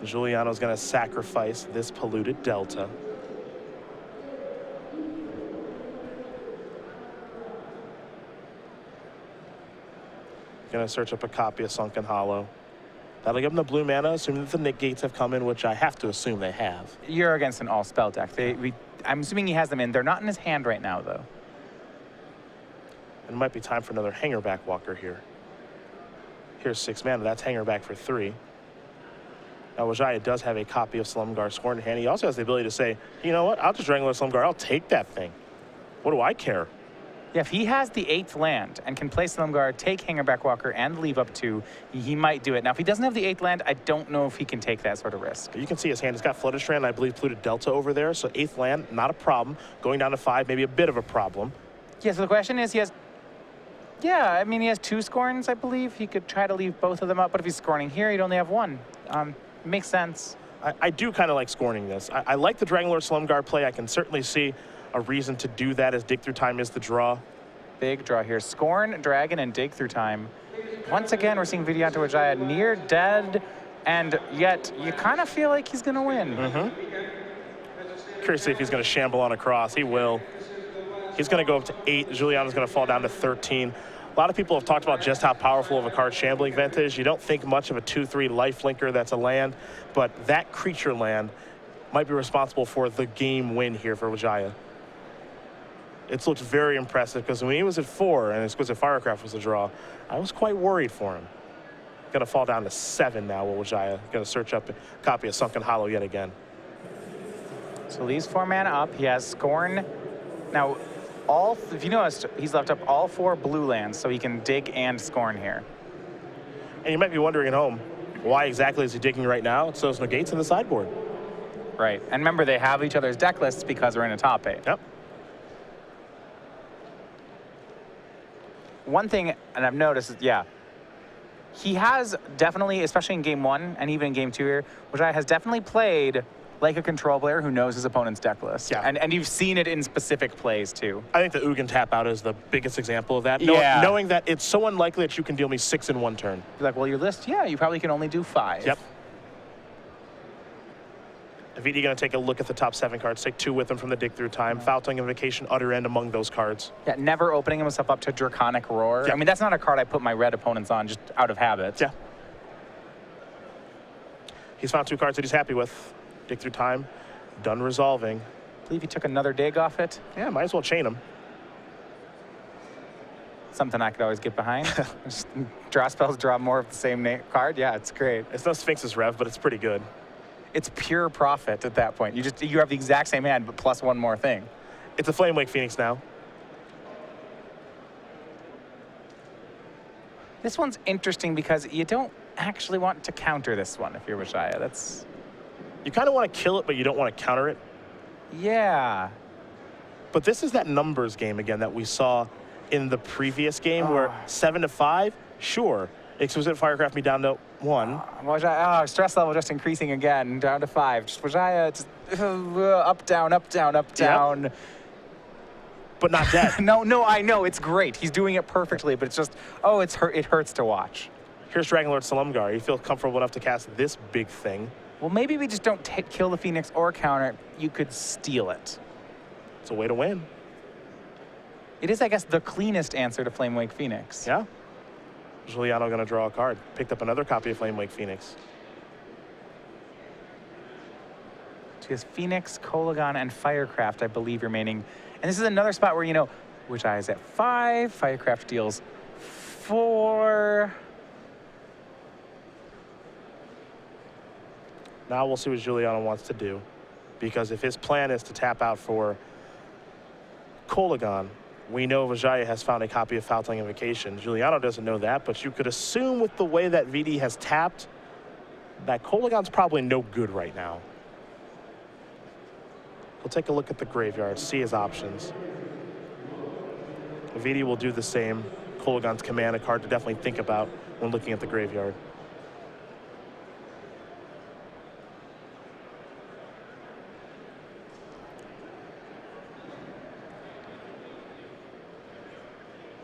Giuliano's going to sacrifice this polluted Delta. Gonna search up a copy of Sunken Hollow. That'll give him the blue mana, assuming that the negates have come in, which I have to assume they have. You're against an all-spell deck. I'm assuming he has them in. They're not in his hand right now, though. And it might be time for another Hangarback Walker here. Here's 6 mana. That's Hangarback for 3. Now, Wijaya does have a copy of Slumgar Scorn in hand. He also has the ability to say, you know what? I'll just Wrangler Slumgar. I'll take that thing. What do I care? Yeah, if he has the 8th land and can play Slumgar, take Hangarback Walker, and leave up 2, he might do it. Now, if he doesn't have the 8th land, I don't know if he can take that sort of risk. You can see his hand. He's got Flooded Strand, I believe, Polluted Delta over there. So 8th land, not a problem. Going down to 5, maybe a bit of a problem. Yeah, so the question is, he has 2 Scorns, I believe. He could try to leave both of them up, but if he's scorning here, he'd only have 1. Makes sense. I do kind of like scorning this. I like the Drangler Slumgar play. I can certainly see a reason to do that, as Dig Through Time is the draw. Big draw here. Scorn, Dragon, and Dig Through Time. Once again, we're seeing Vidianto Wijaya near dead, and yet you kind of feel like he's going to win. Curious to see if he's going to shamble on across. He will. He's going to go up to 8. Giuliano's going to fall down to 13. A lot of people have talked about just how powerful of a card Shambling Vent is. You don't think much of a 2/3 lifelinker that's a land, but that creature land might be responsible for the game win here for Wijaya. It's looked very impressive, because when he was at 4 and Exquisite Firecraft was a draw, I was quite worried for him. Going to fall down to 7 now with Wijaya. Going to search up a copy of Sunken Hollow yet again. So leaves 4 mana up. He has Scorn. Now, if you noticed, he's left up all 4 blue lands, so he can dig and Scorn here. And you might be wondering at home, why exactly is he digging right now? It's those negates in the sideboard. Right. And remember, they have each other's deck lists because they're in a top 8. Yep. One thing, and I've noticed, he has definitely, especially in Game 1 and even in Game 2 here, Wijaya has definitely played like a control player who knows his opponent's deck list. Yeah. And you've seen it in specific plays, too. I think the Ugin tap out is the biggest example of that. Yeah. Knowing that it's so unlikely that you can deal me 6 in 1 turn. You're like, well, your list, you probably can only do 5. Yep. Vidi going to take a look at the top 7 cards, take 2 with him from the Dig Through Time. Foul-Tongue Invocation, Utter End among those cards. Yeah, never opening himself up to Draconic Roar. Yep. I mean, that's not a card I put my red opponents on just out of habit. Yeah. He's found 2 cards that he's happy with. Dig Through Time, done resolving. I believe he took another dig off it. Yeah, might as well chain him. Something I could always get behind. Just draw spells, draw more of the same card. Yeah, it's great. It's no Sphinx's Rev, but it's pretty good. It's pure profit at that point. You have the exact same hand, but plus 1 more thing. It's a Flame Wake Phoenix now. This one's interesting because you don't actually want to counter this one if you're Wijaya. That's... You kind of want to kill it, but you don't want to counter it. Yeah. But this is that numbers game again that we saw in the previous game where 7 to 5, sure. Exquisite Firecraft me down to 1. Stress level just increasing again, down to 5. Just Wijaya, just up, down, up, down, up, down. Yep. But not dead. No, I know, it's great. He's doing it perfectly, but it's just, it hurts to watch. Here's Dragonlord Slumgar. You feel comfortable enough to cast this big thing. Well, maybe we just don't kill the Phoenix or counter it. You could steal it. It's a way to win. It is, I guess, the cleanest answer to Flame Wake Phoenix. Yeah. Juliano going to draw a card. Picked up another copy of Flame Wake Phoenix. So he has Phoenix, Kolagon, and Firecraft, I believe, remaining. And this is another spot where, Wijaya is at 5. Firecraft deals 4. Now we'll see what Giuliano wants to do. Because if his plan is to tap out for Kolagon, we know Wijaya has found a copy of Foul-Tongue Invocation. Giuliano doesn't know that, but you could assume with the way that VD has tapped, that Kolagon's probably no good right now. We'll take a look at the graveyard, see his options. VD will do the same. Kolagon's command, a card to definitely think about when looking at the graveyard.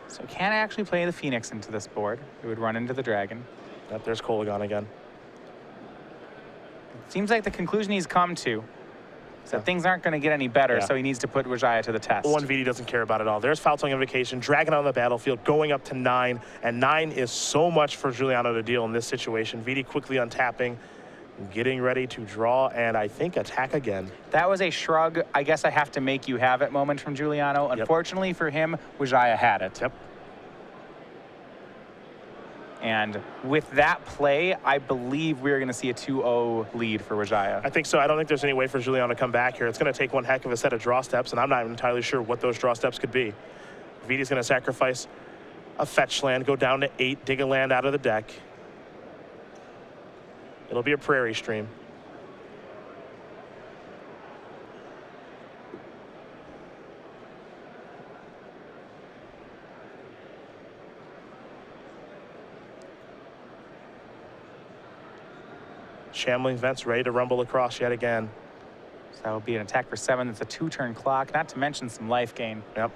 So can't actually play the Phoenix into this board. It would run into the Dragon. Yep, there's Kolagon again. Seems like the conclusion he's come to So things aren't going to get any better, so he needs to put Wijaya to the test. One Vidi doesn't care about it all. There's foul tongue Invocation, dragging on the battlefield, going up to 9, and 9 is so much for Giuliano to deal in this situation. Vidi quickly untapping, getting ready to draw, and I think attack again. That was a shrug, I guess I have to make you have it moment from Giuliano. Unfortunately for him, Wijaya had it. Yep. And with that play, I believe we're going to see a 2-0 lead for Wijaya. I think so. I don't think there's any way for Giuliano to come back here. It's going to take one heck of a set of draw steps, and I'm not entirely sure what those draw steps could be. Vidi's going to sacrifice a fetch land, go down to 8, dig a land out of the deck. It'll be a Prairie Stream. Shambling Vents ready to rumble across yet again. So that will be an attack for 7. It's a 2-turn clock, not to mention some life gain. Yep.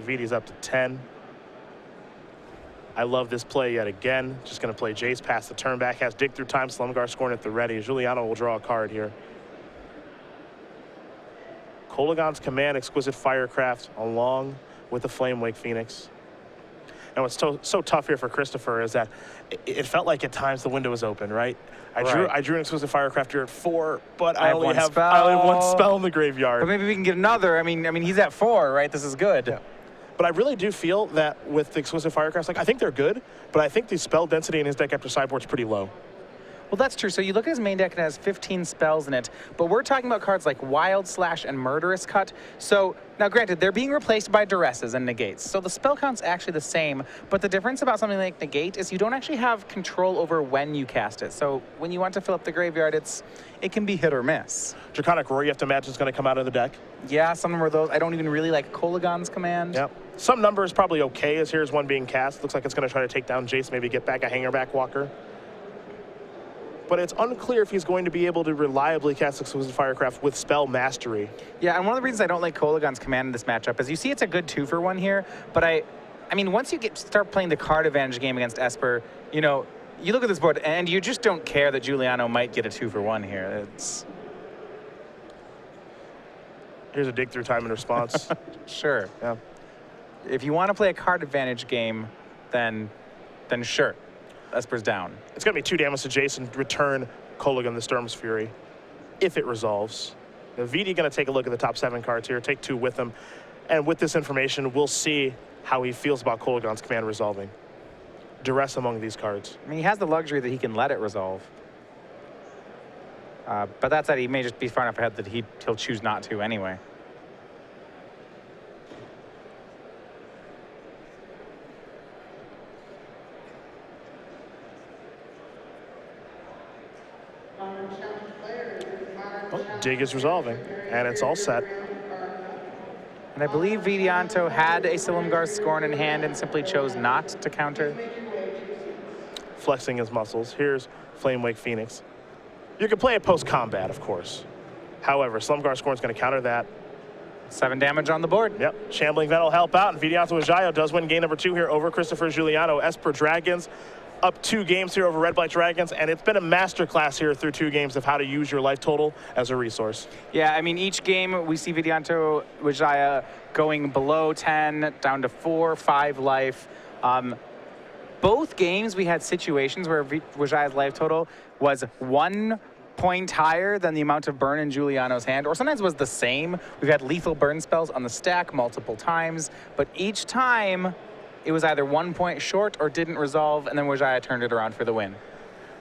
Vidi's up to 10. I love this play yet again. Just going to play Jace past the turn back. Has dig through time. Slumgar scoring at the ready. Giuliano will draw a card here. Kolagon's Command, Exquisite Firecraft, along with the Flamewake Phoenix. And what's so tough here for Christopher is that it felt like at times the window was open, right? I drew an Exquisite Firecraft here at 4, but I only have one spell in the graveyard. But maybe we can get another. I mean he's at 4, right? This is good. Yeah. But I really do feel that with the Exquisite Firecrafts, like I think they're good, but I think the spell density in his deck after sideboard's pretty low. Well, that's true. So you look at his main deck, and it has 15 spells in it. But we're talking about cards like Wild Slash and Murderous Cut. So now, granted, they're being replaced by Duresses and Negates. So the spell count's actually the same. But the difference about something like Negate is you don't actually have control over when you cast it. So when you want to fill up the graveyard, it can be hit or miss. Draconic Roar, you have to imagine, is going to come out of the deck. Yeah, some of those. I don't even really like Kolagon's Command. Yep. Some number is probably okay, as here's one being cast. Looks like it's going to try to take down Jace, maybe get back a Hangarback Walker. But it's unclear if he's going to be able to reliably cast Exquisite Firecraft with spell mastery. Yeah, and one of the reasons I don't like Kolagon's Command in this matchup is you see it's a good 2-for-1 here, but I mean, once you start playing the card advantage game against Esper, you know, you look at this board and you just don't care that Giuliano might get a 2-for-1 here. Here's a dig through time in response. Sure. Yeah. If you want to play a card advantage game, then sure. Esper's down. It's going to be 2 damage to Jason. Return Kolagon the Storm's Fury if it resolves. Now, Vidi going to take a look at the top 7 cards here, take 2 with him. And with this information, we'll see how he feels about Kolagon's Command resolving. Duress among these cards. I mean, he has the luxury that he can let it resolve. But that said, he may just be far enough ahead that he'll choose not to anyway. Well, dig is resolving, and it's all set. And I believe Vidianto had a Silumgar Scorn in hand and simply chose not to counter. Flexing his muscles. Here's Flamewake Phoenix. You can play it post-combat, of course. However, Silumgar Scorn is going to counter that. 7 damage on the board. Yep. Shambling Vent will help out, and Vidianto Wijaya does win game number 2 here over Christopher Giuliano. Esper Dragons up 2 games here over Red Black Dragons, and it's been a masterclass here through 2 games of how to use your life total as a resource. Yeah, I mean, each game we see Vidianto Wijaya going below 10, down to 4, 5 life. Both games we had situations where Wijaya's life total was 1 point higher than the amount of burn in Giuliano's hand, or sometimes it was the same. We've had lethal burn spells on the stack multiple times, but each time it was either 1 point short or didn't resolve, and then Wijaya turned it around for the win.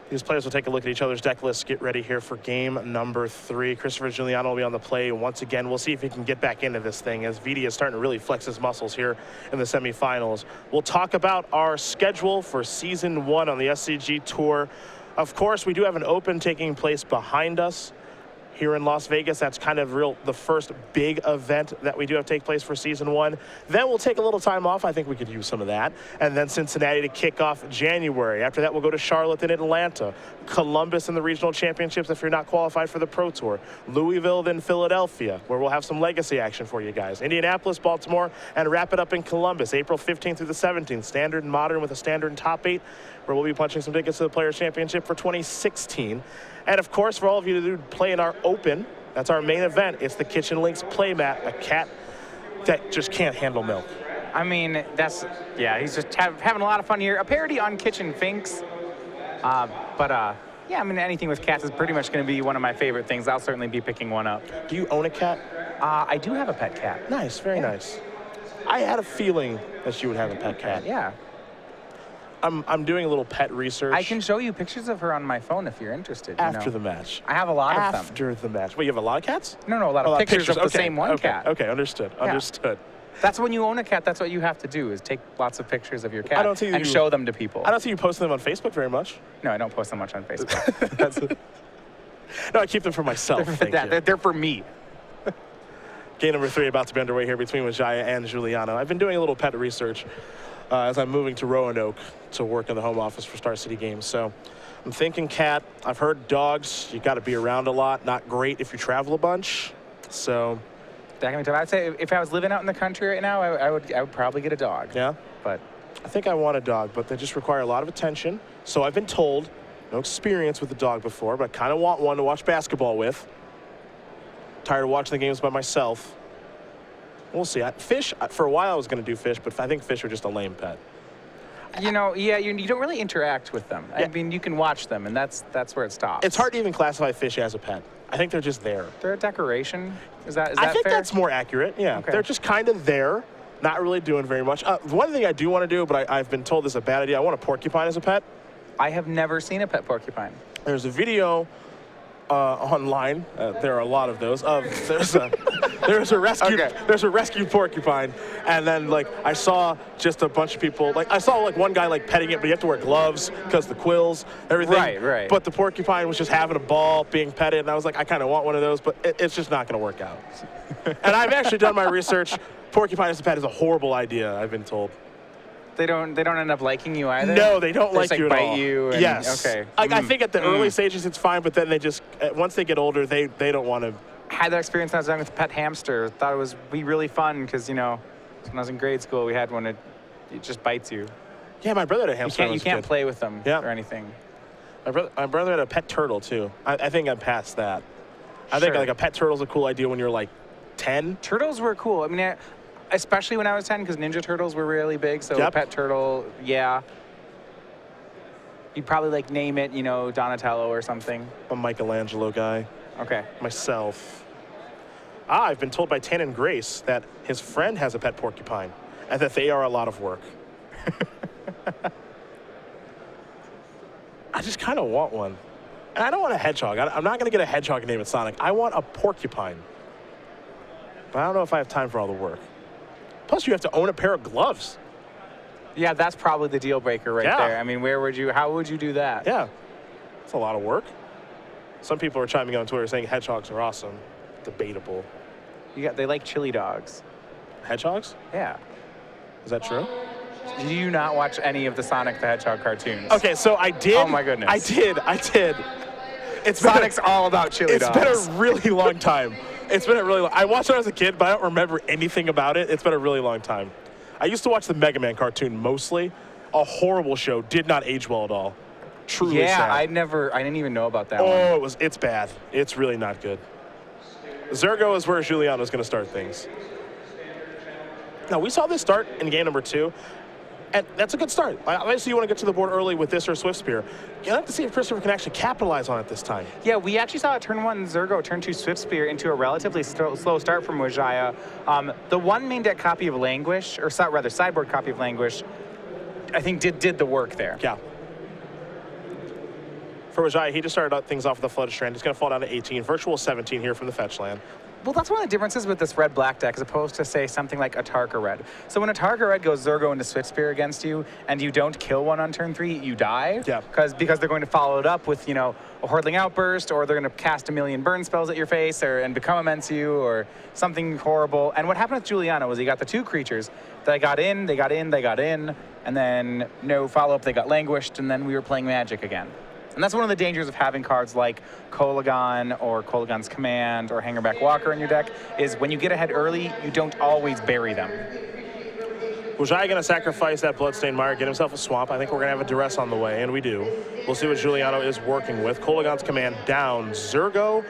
These players will take a look at each other's deck lists, get ready here for game number 3. Christopher Giuliano will be on the play once again. We'll see if he can get back into this thing as Vidi is starting to really flex his muscles here in the semifinals. We'll talk about our schedule for Season 1 on the SCG Tour. Of course, we do have an Open taking place behind us here in Las Vegas. That's kind of the first big event that we do have take place for Season 1. Then we'll take a little time off. I think we could use some of that. And then Cincinnati to kick off January. After that, we'll go to Charlotte and Atlanta. Columbus in the regional championships if you're not qualified for the Pro Tour. Louisville, then Philadelphia, where we'll have some legacy action for you guys. Indianapolis, Baltimore, and wrap it up in Columbus, April 15th through the 17th. Standard and Modern with a Standard and Top 8, where we'll be punching some tickets to the Players' Championship for 2016. And of course, for all of you to play in our open, that's our main event. It's the Kitchen Lynx playmat, a cat that just can't handle milk. I mean, he's just having a lot of fun here. A parody on Kitchen Finks. Yeah, I mean, anything with cats is pretty much going to be one of my favorite things. I'll certainly be picking one up. Do you own a cat? I do have a pet cat. Nice, very nice. I had a feeling that you would have a pet cat. Yeah. I'm doing a little pet research. I can show you pictures of her on my phone if you're interested. After the match. I have a lot of them. After the match. Wait, you have a lot of cats? No, a lot of pictures of the same one okay, cat. Okay, understood. Yeah. Understood. That's when you own a cat. That's what you have to do is take lots of pictures of your cat and show them to people. I don't see you posting them on Facebook very much. No, I don't post them much on Facebook. No, I keep them for myself. They're for me. Game number 3 about to be underway here between Wijaya and Giuliano. I've been doing a little pet research as I'm moving to Roanoke to work in the home office for Star City Games. So I'm thinking cat. I've heard dogs, you got to be around a lot. Not great if you travel a bunch. So I'd say if I was living out in the country right now, I would probably get a dog. Yeah? But I think I want a dog, but they just require a lot of attention. So I've been told, no experience with a dog before, but I kind of want one to watch basketball with. Tired of watching the games by myself. We'll see. Fish, for a while I was going to do fish, but I think fish are just a lame pet. You don't really interact with them. Yeah. I mean, you can watch them, and that's where it stops. It's hard to even classify fish as a pet. I think they're just there. They're a decoration. Is that I think fair? that's more accurate, yeah. Okay. They're just kind of there, not really doing very much. One thing I do want to do, but I've been told this is a bad idea, I want a porcupine as a pet. I have never seen a pet porcupine. There's a video online. There are a lot of those. There's a rescued porcupine, and then I saw just a bunch of people. I saw one guy petting it, but you have to wear gloves because the quills, everything. Right. But the porcupine was just having a ball, being petted, and I was like, I kind of want one of those, but it's just not going to work out. And I've actually done my research. Porcupine as a pet is a horrible idea, I've been told. They don't end up liking you either? No, they don't like you at all. They bite you? Yes. Okay. I think at the early stages it's fine, but then once they get older, they don't want to. I had that experience when I was young with a pet hamster. Thought it was really fun because, when I was in grade school, we had one that it just bites you. Yeah, my brother had a hamster. You can't play with them or anything. My brother had a pet turtle, too. I think I'm past that. I think a pet turtle's a cool idea when you're 10. Turtles were cool. I mean, especially when I was 10, because Ninja Turtles were really big. So a pet turtle, yeah. You'd probably name it, Donatello or something. I'm a Michelangelo guy. Okay. Myself. I've been told by Tan and Grace that his friend has a pet porcupine and that they are a lot of work. I just kind of want one. And I don't want a hedgehog. I'm not going to get a hedgehog name at Sonic. I want a porcupine. But I don't know if I have time for all the work. Plus, you have to own a pair of gloves. Yeah, that's probably the deal breaker right there. I mean, how would you do that? Yeah, it's a lot of work. Some people are chiming in on Twitter saying hedgehogs are awesome. Debatable. They like chili dogs. Hedgehogs? Yeah. Is that true? Did you not watch any of the Sonic the Hedgehog cartoons? Okay, so I did. Oh my goodness. I did. Sonic's all about chili dogs. It's been a really long time. I watched it as a kid, but I don't remember anything about it. It's been a really long time. I used to watch the Mega Man cartoon mostly. A horrible show. Did not age well at all. Truly sad. Yeah, I didn't even know about that one. Oh, it's bad. It's really not good. Zergo is where Giuliano is going to start things. Now, we saw this start in game number 2, and that's a good start. Obviously, you want to get to the board early with this or Swift Spear. You'll have to see if Christopher can actually capitalize on it this time. Yeah, we actually saw a turn 1 Zergo, turn 2 Swift Spear into a relatively slow start from Wijaya. The one main deck copy of Languish, or rather sideboard copy of Languish, I think did the work there. Yeah. For Wijaya, he just started things off with a Flooded Strand. He's going to fall down to 18, virtual 17 here from the fetch land. Well, that's one of the differences with this red-black deck as opposed to, say, something like a Tarka Red. So when a Tarka Red goes Zergo into Swift Spear against you and you don't kill one on turn 3, you die. Yeah. Because they're going to follow it up with, a Hordling Outburst, or they're going to cast a million burn spells at your face and become immense you, or something horrible. And what happened with Giuliano was he got the 2 creatures that got in, and then no follow-up, they got languished, and then we were playing Magic again. And that's one of the dangers of having cards like Kolagon or Kolagon's Command or Hangarback Walker in your deck, is when you get ahead early, you don't always bury them. Wijaya going to sacrifice that Bloodstained Mire, get himself a swamp. I think we're going to have a duress on the way, and we do. We'll see what Giuliano is working with. Kolaghan's command down. Zergo,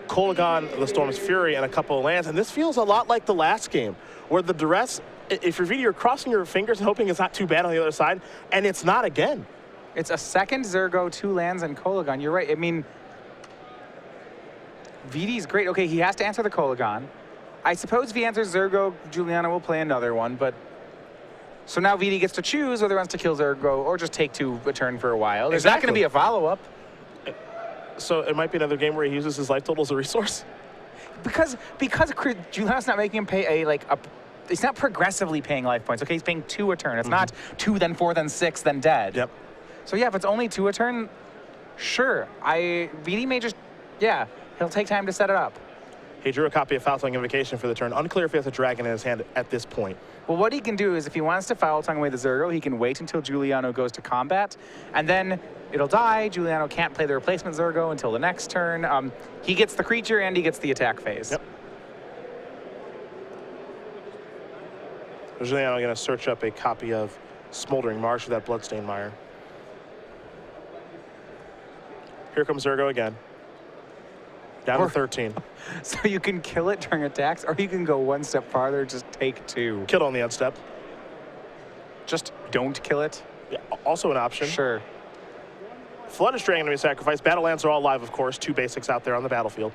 Kolaghan, the Storm's Fury, and a couple of lands. And this feels a lot like the last game, where the duress, if you're Vidi, you're crossing your fingers and hoping it's not too bad on the other side, and it's not again. It's a second Zergo, 2 lands, and Kolaghan. You're right. I mean, Vidi's great. Okay, he has to answer the Kolaghan. I suppose if he answers Zergo, Giuliano will play another one, but... So now Vidi gets to choose whether he wants to kill Zergo or just take 2 a turn for a while. There's not going to be a follow-up. So it might be another game where he uses his life total as a resource? Because Giuliano's not making him pay he's not progressively paying life points. Okay, he's paying 2 a turn. It's not 2, then 4, then 6, then dead. Yep. So yeah, if it's only 2 a turn, sure. Vidi may just, yeah, he'll take time to set it up. He drew a copy of Foul Tongue Invocation for the turn. Unclear if he has a dragon in his hand at this point. Well, what he can do is if he wants to Foul Tongue away the Zergo, he can wait until Giuliano goes to combat, and then it'll die. Giuliano can't play the replacement Zergo until the next turn. He gets the creature and he gets the attack phase. Yep. Juliano going to search up a copy of Smoldering Marsh with that Bloodstained Mire. Here comes Zergo again. Down to 13. So you can kill it during attacks, or you can go one step farther, just take 2. Kill it on the unstep. Just don't kill it? Yeah, also an option. Sure. Flood is Dragon to be sacrificed. Battle lands are all live, of course. 2 basics out there on the battlefield.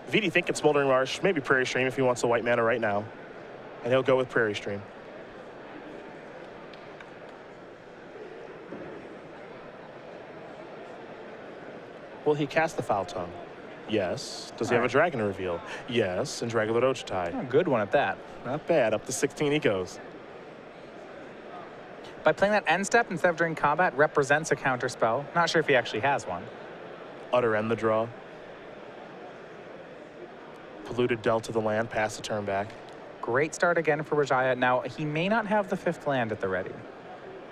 Vidi thinking Smoldering Marsh, maybe Prairie Stream if he wants the white mana right now. And he'll go with Prairie Stream. Will he cast the Foul Tongue? Yes. Does he have a Dragon reveal? Yes. And Dragolord Ojutai. A good one at that. Not bad. Up to 16 he goes. By playing that end step instead of during combat represents a counter spell. Not sure if he actually has one. Utter end the draw. Polluted Delta the land, pass the turn back. Great start again for Wijaya. Now, he may not have the 5th land at the ready.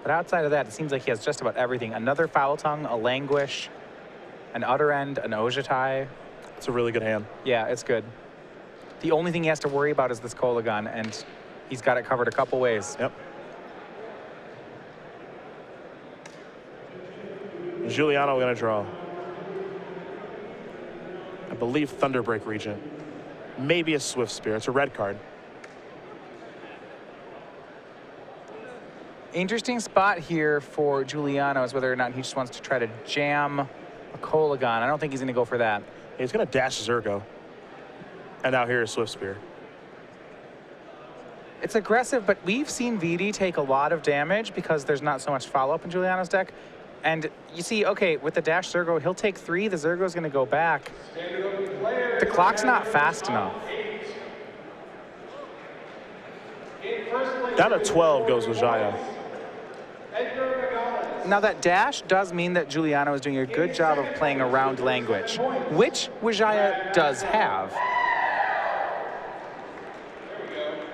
But outside of that, it seems like he has just about everything. Another Foul Tongue, a Languish, an Utter End, an Ojutai. It's a really good hand. Yeah, it's good. The only thing he has to worry about is this Kolaghan, and he's got it covered a couple ways. Yep. Giuliano going to draw. I believe Thunderbreak Regent. Maybe a Swift Spear. It's a red card. Interesting spot here for Giuliano is whether or not he just wants to try to jam a Kolaghan. I don't think he's going to go for that. He's going to dash Zergo. And now here's Swift Spear. It's aggressive, but we've seen Vidi take a lot of damage because there's not so much follow-up in Giuliano's deck. And you see, okay, with the dash Zergo, he'll take 3. The Zergo's going to go back. The clock's not fast enough. Down to 12 goes Wijaya. Now that dash does mean that Giuliano is doing a good job of playing around language, which Wijaya does have.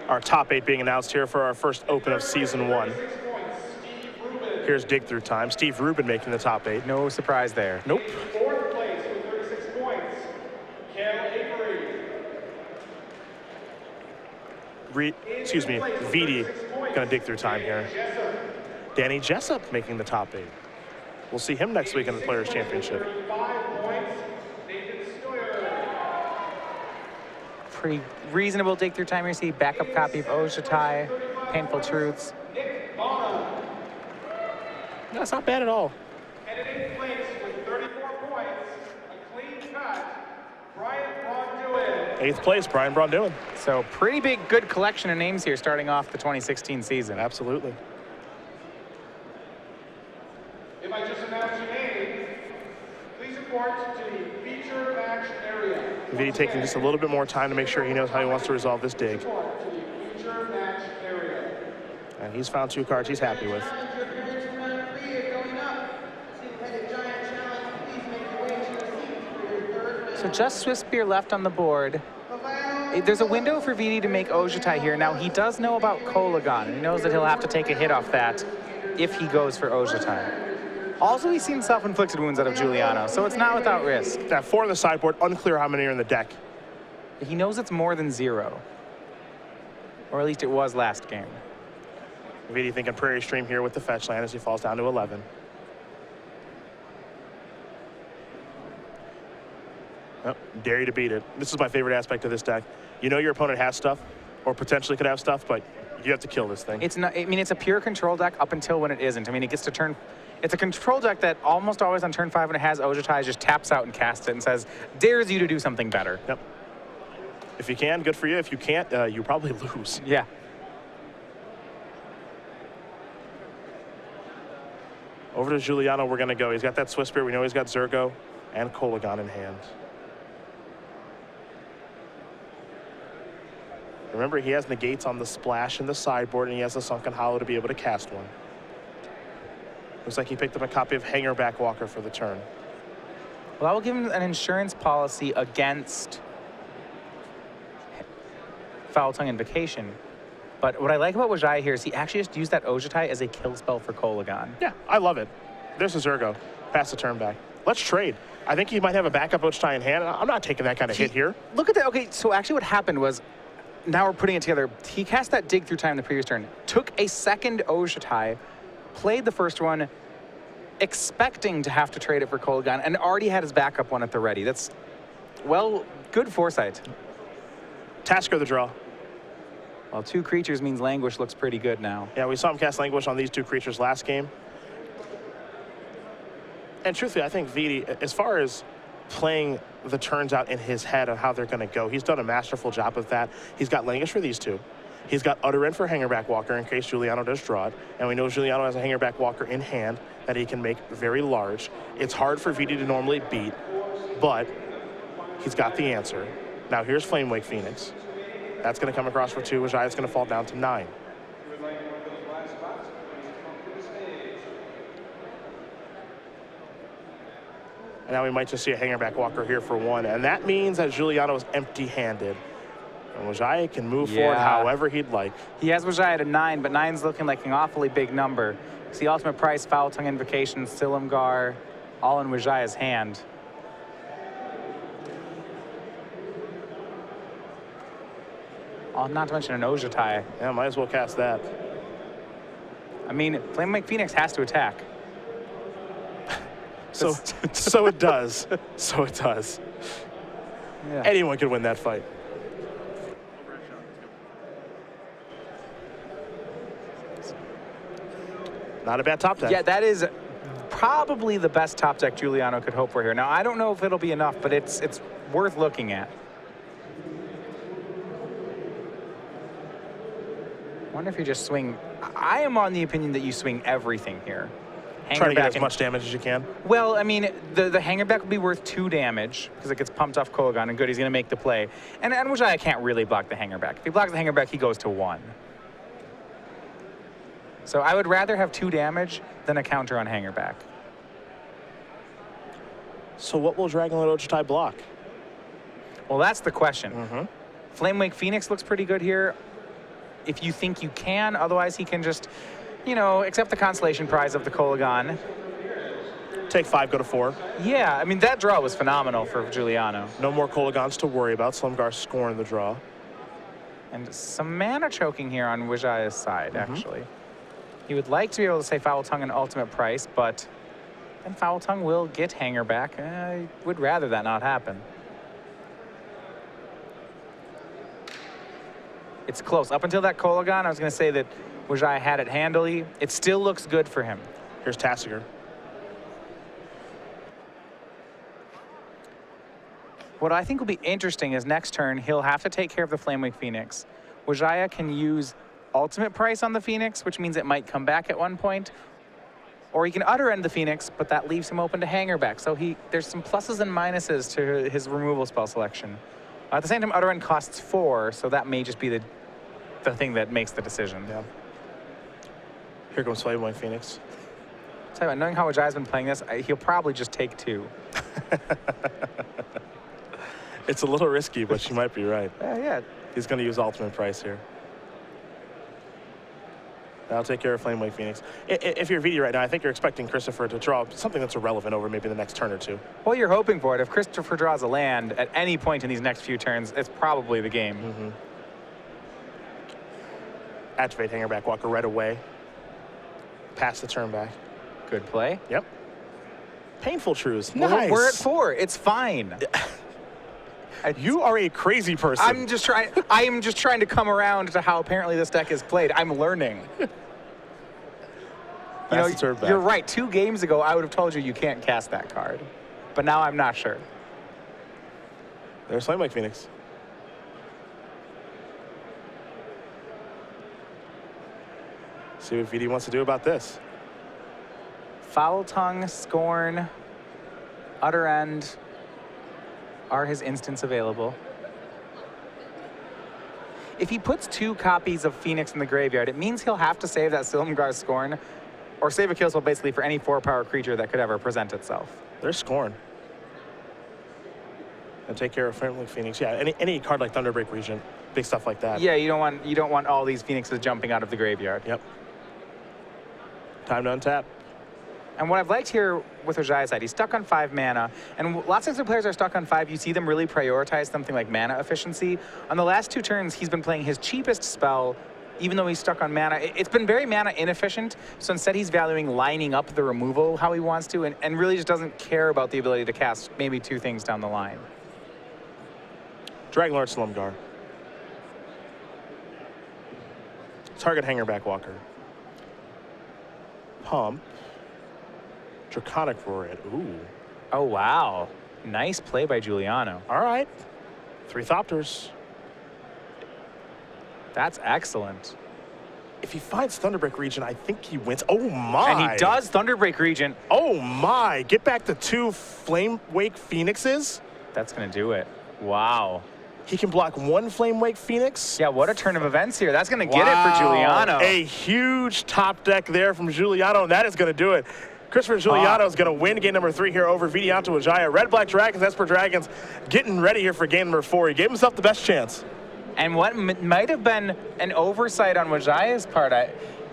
Our top 8 being announced here for our first open of Season 1. Here's Dig Through Time. Steve Rubin making the top 8. No surprise there. Nope. 4th place with 36 points, Cal Avery. Vidi gonna dig through time here. Danny Jessup making the top 8. We'll see him next week in the Players' Championship. 5 points, Nathan Steuer. Pretty reasonable dig through time here. See backup copy of Ojutai, Painful Truths. No, it's not bad at all. And in 8th place with 34 points, a clean cut, Brian Braun-Duin. 8th place, Brian Braun-Duin. So pretty big, good collection of names here starting off the 2016 season. Absolutely. If I just announce your name, please report to the feature match area. Vidi taking just a little bit more time to make sure he knows how he wants to resolve this dig. Report to the feature match area. And he's found 2 cards he's happy with. So just Swift Spear left on the board. There's a window for Vidi to make Ojutai here. Now, he does know about Kolaghan. He knows that he'll have to take a hit off that if he goes for Ojutai. Also, he's seen self-inflicted wounds out of Giuliano, so it's not without risk. That 4 on the sideboard, unclear how many are in the deck. He knows it's more than 0. Or at least it was last game. Vidi thinking Prairie Stream here with the fetch land as he falls down to 11. Oh, dare you to beat it. This is my favorite aspect of this deck. You know your opponent has stuff, or potentially could have stuff, but you have to kill this thing. It's not. I mean, it's a pure control deck up until when it isn't. I mean, it gets to turn. It's a control deck that almost always on turn 5 when it has Ojutai just taps out and casts it and says, dares you to do something better. Yep. If you can, good for you. If you can't, you probably lose. Yeah. Over to Giuliano, we're going to go. He's got that Swiss Spirit. We know he's got Zergo and Kolagon in hand. Remember, he has negates on the splash and the sideboard, and he has a Sunken Hollow to be able to cast one. Looks like he picked up a copy of Hangarback Walker for the turn. Well, I will give him an insurance policy against Foul Tongue Invocation. But what I like about Wijaya here is he actually just used that Ojutai as a kill spell for Kolagon. Yeah, I love it. There's a Zergo. Pass the turn back. Let's trade. I think he might have a backup Ojutai in hand. I'm not taking that kind of hit here. Look at that. Okay, so actually what happened was, now we're putting it together. He cast that Dig Through Time the previous turn, took a second Ojutai, played the first one, expecting to have to trade it for Kolagon, and already had his backup one at the ready. That's, well, good foresight. Tasker the draw. Well, 2 creatures means Languish looks pretty good now. Yeah, we saw him cast Languish on these 2 creatures last game. And truthfully, I think Vidi, as far as playing the turns out in his head of how they're going to go, he's done a masterful job of that. He's got Languish for these 2. He's got Utter End for Hangarback Walker in case Juliano does draw it. And we know Juliano has a Hangarback Walker in hand that he can make very large. It's hard for Vidi to normally beat, but he's got the answer. Now here's Flamewake Phoenix. That's going to come across for 2. Wijaya's going to fall down to 9. And now we might just see a Hangarback Walker here for 1. And that means that Giuliano is empty-handed. And Wijaya can move forward however he'd like. He has Wijaya to 9, but 9's looking like an awfully big number. It's the ultimate price, Foul Tongue Invocation, Silumgar, all in Wijaya's hand. Oh, not to mention an Ojutai. Yeah, might as well cast that. I mean, Flamewake Phoenix has to attack. So it does. So it does. Yeah. Anyone could win that fight. Not a bad top deck. Yeah, that is probably the best top deck Giuliano could hope for here. Now, I don't know if it'll be enough, but it's worth looking at. I wonder if you just swing. I am on the opinion that you swing everything here. Try to get as much damage as you can. Well, I mean, the Hangarback will be worth 2 damage because it gets pumped off Kolagon, and good, he's going to make the play. And Wijaya can't really block the Hangarback. If he blocks the Hangarback, he goes to 1. So I would rather have 2 damage than a counter on Hangarback. So what will Dragonlord Ojutai block? Well, that's the question. Flamewake Phoenix looks pretty good here. If you think you can, otherwise he can just, you know, accept the consolation prize of the Kolagon. Take 5, go to 4. Yeah, I mean, that draw was phenomenal for Giuliano. No more Kolagons to worry about. Silumgar scoring the draw. And some mana choking here on Wijaya's side, actually. He would like to be able to say Foul Tongue and ultimate price, but then Foul Tongue will get Hangarback. I would rather that not happen. It's close. Up until that Kolagon, I was going to say that Wijaya had it handily. It still looks good for him. Here's Tassiger. What I think will be interesting is next turn, he'll have to take care of the Flamewake Phoenix. Wijaya can use ultimate price on the Phoenix, which means it might come back at one point. Or he can Utter End the Phoenix, but that leaves him open to Hangarback. So there's some pluses and minuses to his removal spell selection. At the same time, Utter End costs 4, so that may just be the thing that makes the decision. Yeah. Here comes Flamewake Phoenix. Tell you what, knowing how Wijaya's been playing this, he'll probably just take 2. It's a little risky, but she might be right. Yeah. He's going to use ultimate price here. That'll take care of Flamewake Phoenix. If you're Vidi right now, I think you're expecting Christopher to draw something that's irrelevant over maybe the next turn or 2. Well, you're hoping for it. If Christopher draws a land at any point in these next few turns, it's probably the game. activate Hangarback Walker right away. Pass the turn back. Good play. Yep. Painful truths. Well, Nice. we're at 4. It's fine. You are a crazy person. I am just trying to come around to how apparently this deck is played. I'm learning. Pass the turn back. You're right. 2 games ago, I would have told you can't cast that card. But now I'm not sure. There's Flamewake Phoenix. See what VD wants to do about this. Foul Tongue, Scorn, Utter End are his instants available. If he puts 2 copies of Phoenix in the graveyard, it means he'll have to save that Silumgar Scorn or save a kill spell basically for any 4-power creature that could ever present itself. They're scoring. And take care of Flamewake Phoenix. Yeah, any card like Thunderbreak Regent, big stuff like that. Yeah, you don't want all these Phoenixes jumping out of the graveyard. Yep. Time to untap. And what I've liked here with Wijaya's side, he's stuck on 5 mana, and lots of other players are stuck on 5. You see them really prioritize something like mana efficiency. On the last 2 turns, he's been playing his cheapest spell, even though he's stuck on mana. It's been very mana inefficient, so instead he's valuing lining up the removal how he wants to, and really just doesn't care about the ability to cast maybe 2 things down the line. Dragonlord Slumgar. Target Hangarback Walker. Pump. Draconic Roar. Ooh. Oh, wow. Nice play by Giuliano. All right. 3 Thopters. That's excellent. If he finds Thunderbreak Regent, I think he wins. Oh, my. And he does Thunderbreak Regent. Oh, my. Get back to 2 Flamewake Phoenixes. That's going to do it. Wow. He can block 1 Flamewake Phoenix. Yeah, what a turn of events here. That's going to get it for Giuliano. A huge top deck there from Giuliano, and that is going to do it. Christopher Giuliano is going to win game number 3 here over Vidianto Wijaya. Red Black Dragons, Esper Dragons, getting ready here for game number 4. He gave himself the best chance. And what might have been an oversight on Wijaya's part,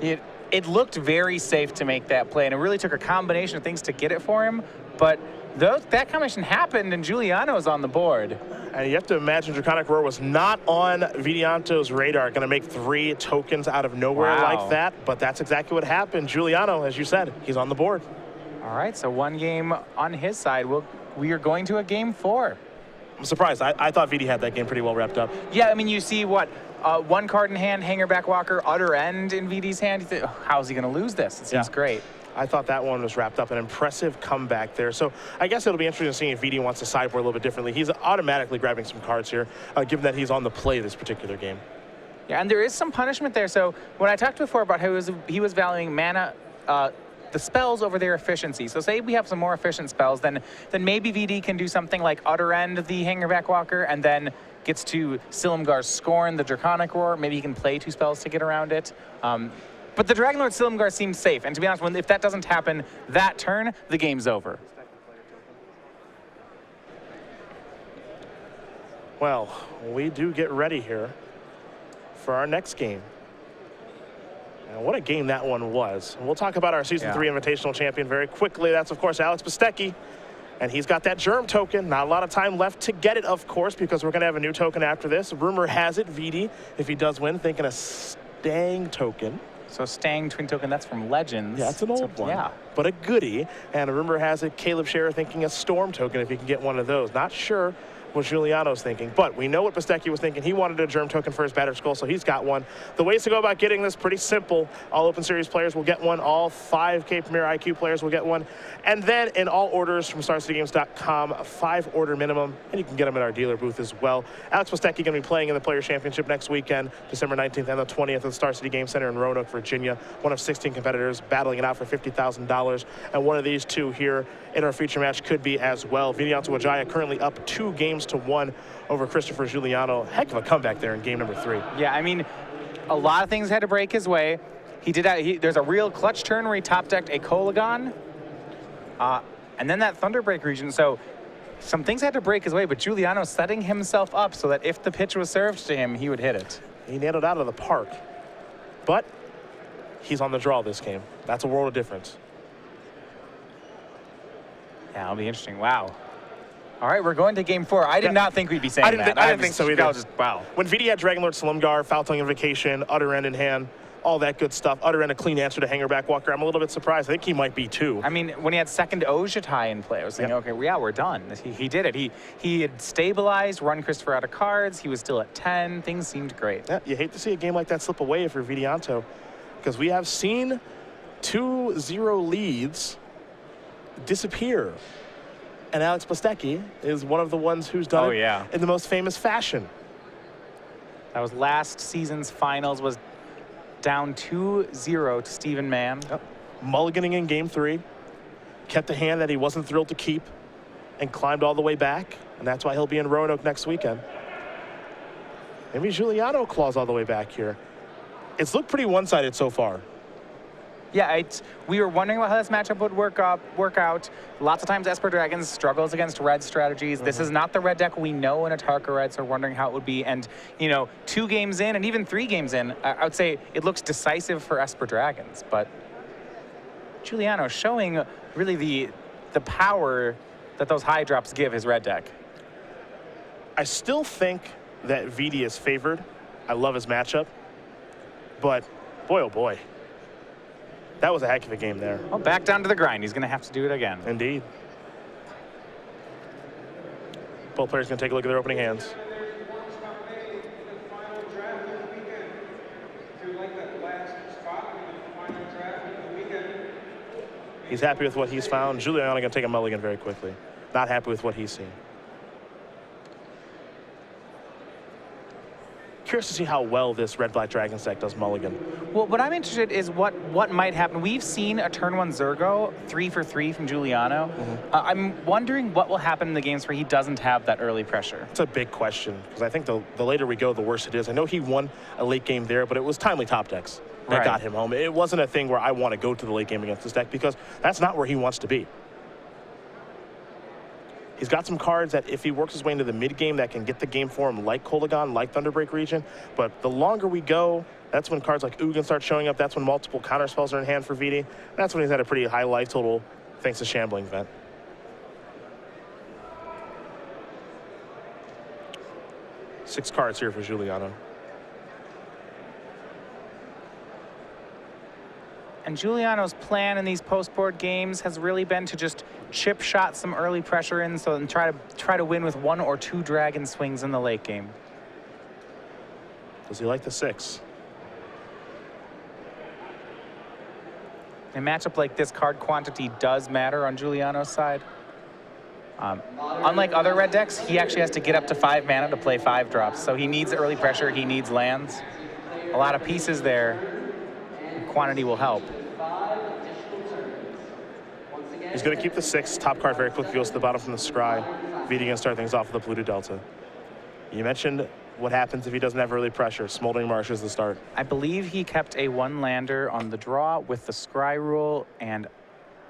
it looked very safe to make that play, and it really took a combination of things to get it for him. But that combination happened, and Giuliano's on the board. And you have to imagine Draconic Roar was not on Vidianto's radar, going to make 3 tokens out of nowhere like that, but that's exactly what happened. Giuliano, as you said, he's on the board. All right, so 1 game on his side. We are going to a game 4. I'm surprised. I thought Vidi had that game pretty well wrapped up. Yeah, I mean, you see what? 1 card in hand, Hangarback Walker, Utter End in VD's hand. You think, how's he going to lose this? It seems great. I thought that one was wrapped up. An impressive comeback there. So I guess it'll be interesting to see if VD wants to sideboard a little bit differently. He's automatically grabbing some cards here, given that he's on the play this particular game. Yeah, and there is some punishment there. So when I talked before about how he was valuing mana, the spells over their efficiency. So say we have some more efficient spells, then maybe VD can do something like Utter End the Hangarback Walker, and then gets to Silumgar's Scorn, the Draconic Roar. Maybe he can play 2 spells to get around it. But the Dragonlord Silumgar seems safe, and to be honest, if that doesn't happen that turn, the game's over. Well, we do get ready here for our next game. And what a game that one was. And we'll talk about our Season 3 Invitational Champion very quickly. That's, of course, Alex Bistecki. And he's got that Germ token. Not a lot of time left to get it, of course, because we're going to have a new token after this. Rumor has it, VD, if he does win, thinking a Stang token. So Stang Twin Token, that's from Legends. Yeah, it's an old one. Yeah. But a goodie. And a rumor has it, Caleb Scherer thinking a Storm token if he can get one of those. Not sure what Giuliano's thinking, but we know what Bistecki was thinking. He wanted a Germ token for his Battered Skull, so he's got one. The ways to go about getting this, pretty simple. All Open Series players will get one. All 5K Premier IQ players will get one. And then in all orders from StarCityGames.com, 5 order minimum, and you can get them at our dealer booth as well. Alex Bistecki going to be playing in the Players Championship next weekend, December 19th and the 20th at the Star City Game Center in Roanoke, Virginia. One of 16 competitors battling it out for $50,000, and one of these 2 here in our feature match could be as well. Vidianto Wijaya currently up 2-1 over Christopher Giuliano. Heck of a comeback there in game number 3. Yeah, I mean, a lot of things had to break his way. There's a real clutch turn where he top decked a Kolagon, and then that Thunderbreak region. So some things had to break his way, but Giuliano setting himself up so that if the pitch was served to him, he would hit it. He nailed it out of the park, but he's on the draw this game. That's a world of difference. Yeah, it'll be interesting. Wow. All right, we're going to game 4. I did not think we'd be saying that. I didn't think so either. Wow. When Vidi had Dragonlord Slumgar, Foul Tongue Invocation, Utter End in hand, all that good stuff. Utter End a clean answer to Hangarback Walker. I'm a little bit surprised. I think he might be too. I mean, when he had second Ojutai in play, I was thinking, okay, yeah, we're done. He did it. He had stabilized, run Christopher out of cards. He was still at 10. Things seemed great. Yeah, you hate to see a game like that slip away if you're Vidianto, because we have seen 2-0 leads disappear. And Alex Plastecki is one of the ones who's done it in the most famous fashion. That was last season's finals, was down 2-0 to Stephen Mann. Yep. Mulliganing in game 3. Kept a hand that he wasn't thrilled to keep and climbed all the way back. And that's why he'll be in Roanoke next weekend. Maybe Giuliano claws all the way back here. It's looked pretty one-sided so far. Yeah, we were wondering how this matchup would work out. Lots of times Esper Dragons struggles against red strategies. This is not the red deck we know in a Tarka Red, so we're wondering how it would be. And, you know, 2 games in and even 3 games in, I would say it looks decisive for Esper Dragons. But Giuliano showing really the power that those high drops give his red deck. I still think that Vidi is favored. I love his matchup. But, boy, oh boy. That was a heck of a game there. Well, back down to the grind. He's going to have to do it again. Indeed. Both players going to take a look at their opening hands. He's happy with what he's found. Juliano going to take a mulligan very quickly. Not happy with what he's seen. Curious to see how well this Red-Black Dragons deck does mulligan. Well, what I'm interested is what might happen. We've seen a turn 1 Zergo 3 for 3 from Giuliano. I'm wondering what will happen in the games where he doesn't have that early pressure. It's a big question, because I think the later we go, the worse it is. I know he won a late game there, but it was timely top decks that got him home. It wasn't a thing where I want to go to the late game against this deck, because that's not where he wants to be. He's got some cards that if he works his way into the mid-game that can get the game for him, like Kolagon, like Thunderbreak Region. But the longer we go, that's when cards like Ugin start showing up. That's when multiple counter spells are in hand for Vidi. That's when he's had a pretty high life total thanks to Shambling Vent. Six cards here for Giuliano. And Giuliano's plan in these post-board games has really been to just chip shot some early pressure in, so and try to win with 1 or 2 dragon swings in the late game. Does he like the 6? In a matchup like this, card quantity does matter on Giuliano's side. Unlike other red decks, he actually has to get up to 5 mana to play 5 drops, so he needs early pressure, he needs lands. A lot of pieces there. Quantity will help. He's going to keep the 6. Top card very quickly goes to the bottom from the scry. Vidi going to start things off with the Polluted Delta. You mentioned what happens if he doesn't have early pressure. Smoldering Marsh is the start. I believe he kept a 1-lander on the draw with the scry rule, and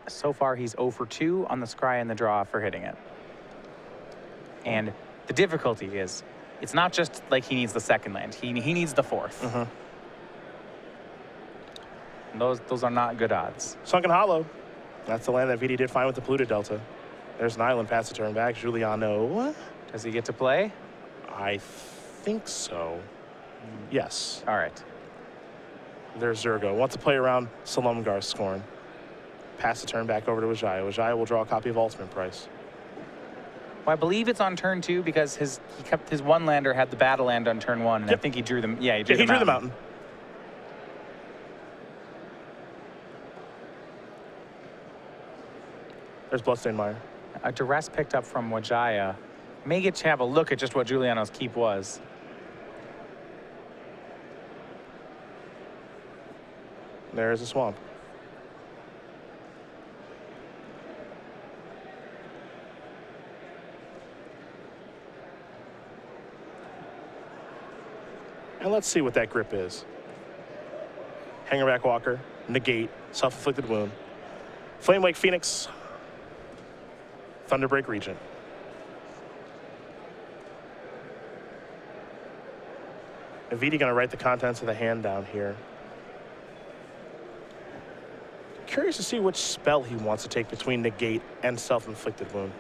so far he's 0 for 2 on the scry and the draw for hitting it. And the difficulty is, it's not just like he needs the 2nd land. He needs the 4th. Those are not good odds. Sunken Hollow. That's the land that Vidi did fine with the Polluted Delta. There's an island past the turn back. Giuliano. Does he get to play? I think so. Yes. All right. There's Zergo. Wants to play around Salumgar's Scorn. Pass the turn back over to Wijaya. Wijaya will draw a copy of Ultimate Price. Well, I believe it's on turn 2 because he kept his 1-lander had the battle land on turn 1, and I think he drew them. Yeah, he drew the mountain. There's Bloodstained Mire. A duress picked up from Wijaya. May get to have a look at just what Giuliano's keep was. There's a swamp. And let's see what that grip is. Hangarback Walker, negate, self-inflicted wound. Flamewake Phoenix, Thunderbreak Regent. Vidi going to write the contents of the hand down here. Curious to see which spell he wants to take between negate and self-inflicted wound.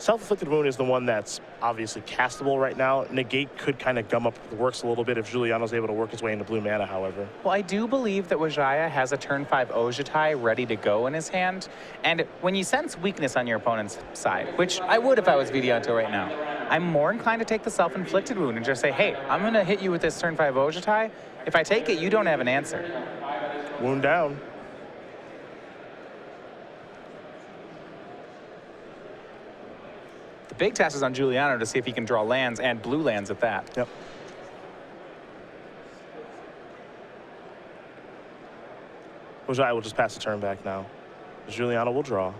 Self-inflicted wound is the one that's obviously castable right now. Negate could kind of gum up the works a little bit if Giuliano's able to work his way into blue mana, however. Well, I do believe that Wijaya has a turn 5 Ojutai ready to go in his hand. And when you sense weakness on your opponent's side, which I would if I was Vidianto right now, I'm more inclined to take the self-inflicted wound and just say, hey, I'm going to hit you with this turn 5 Ojutai. If I take it, you don't have an answer. Wound down. The big test is on Juliano to see if he can draw lands and blue lands at that. Yep. Wijaya will just pass the turn back now. Giuliano will draw.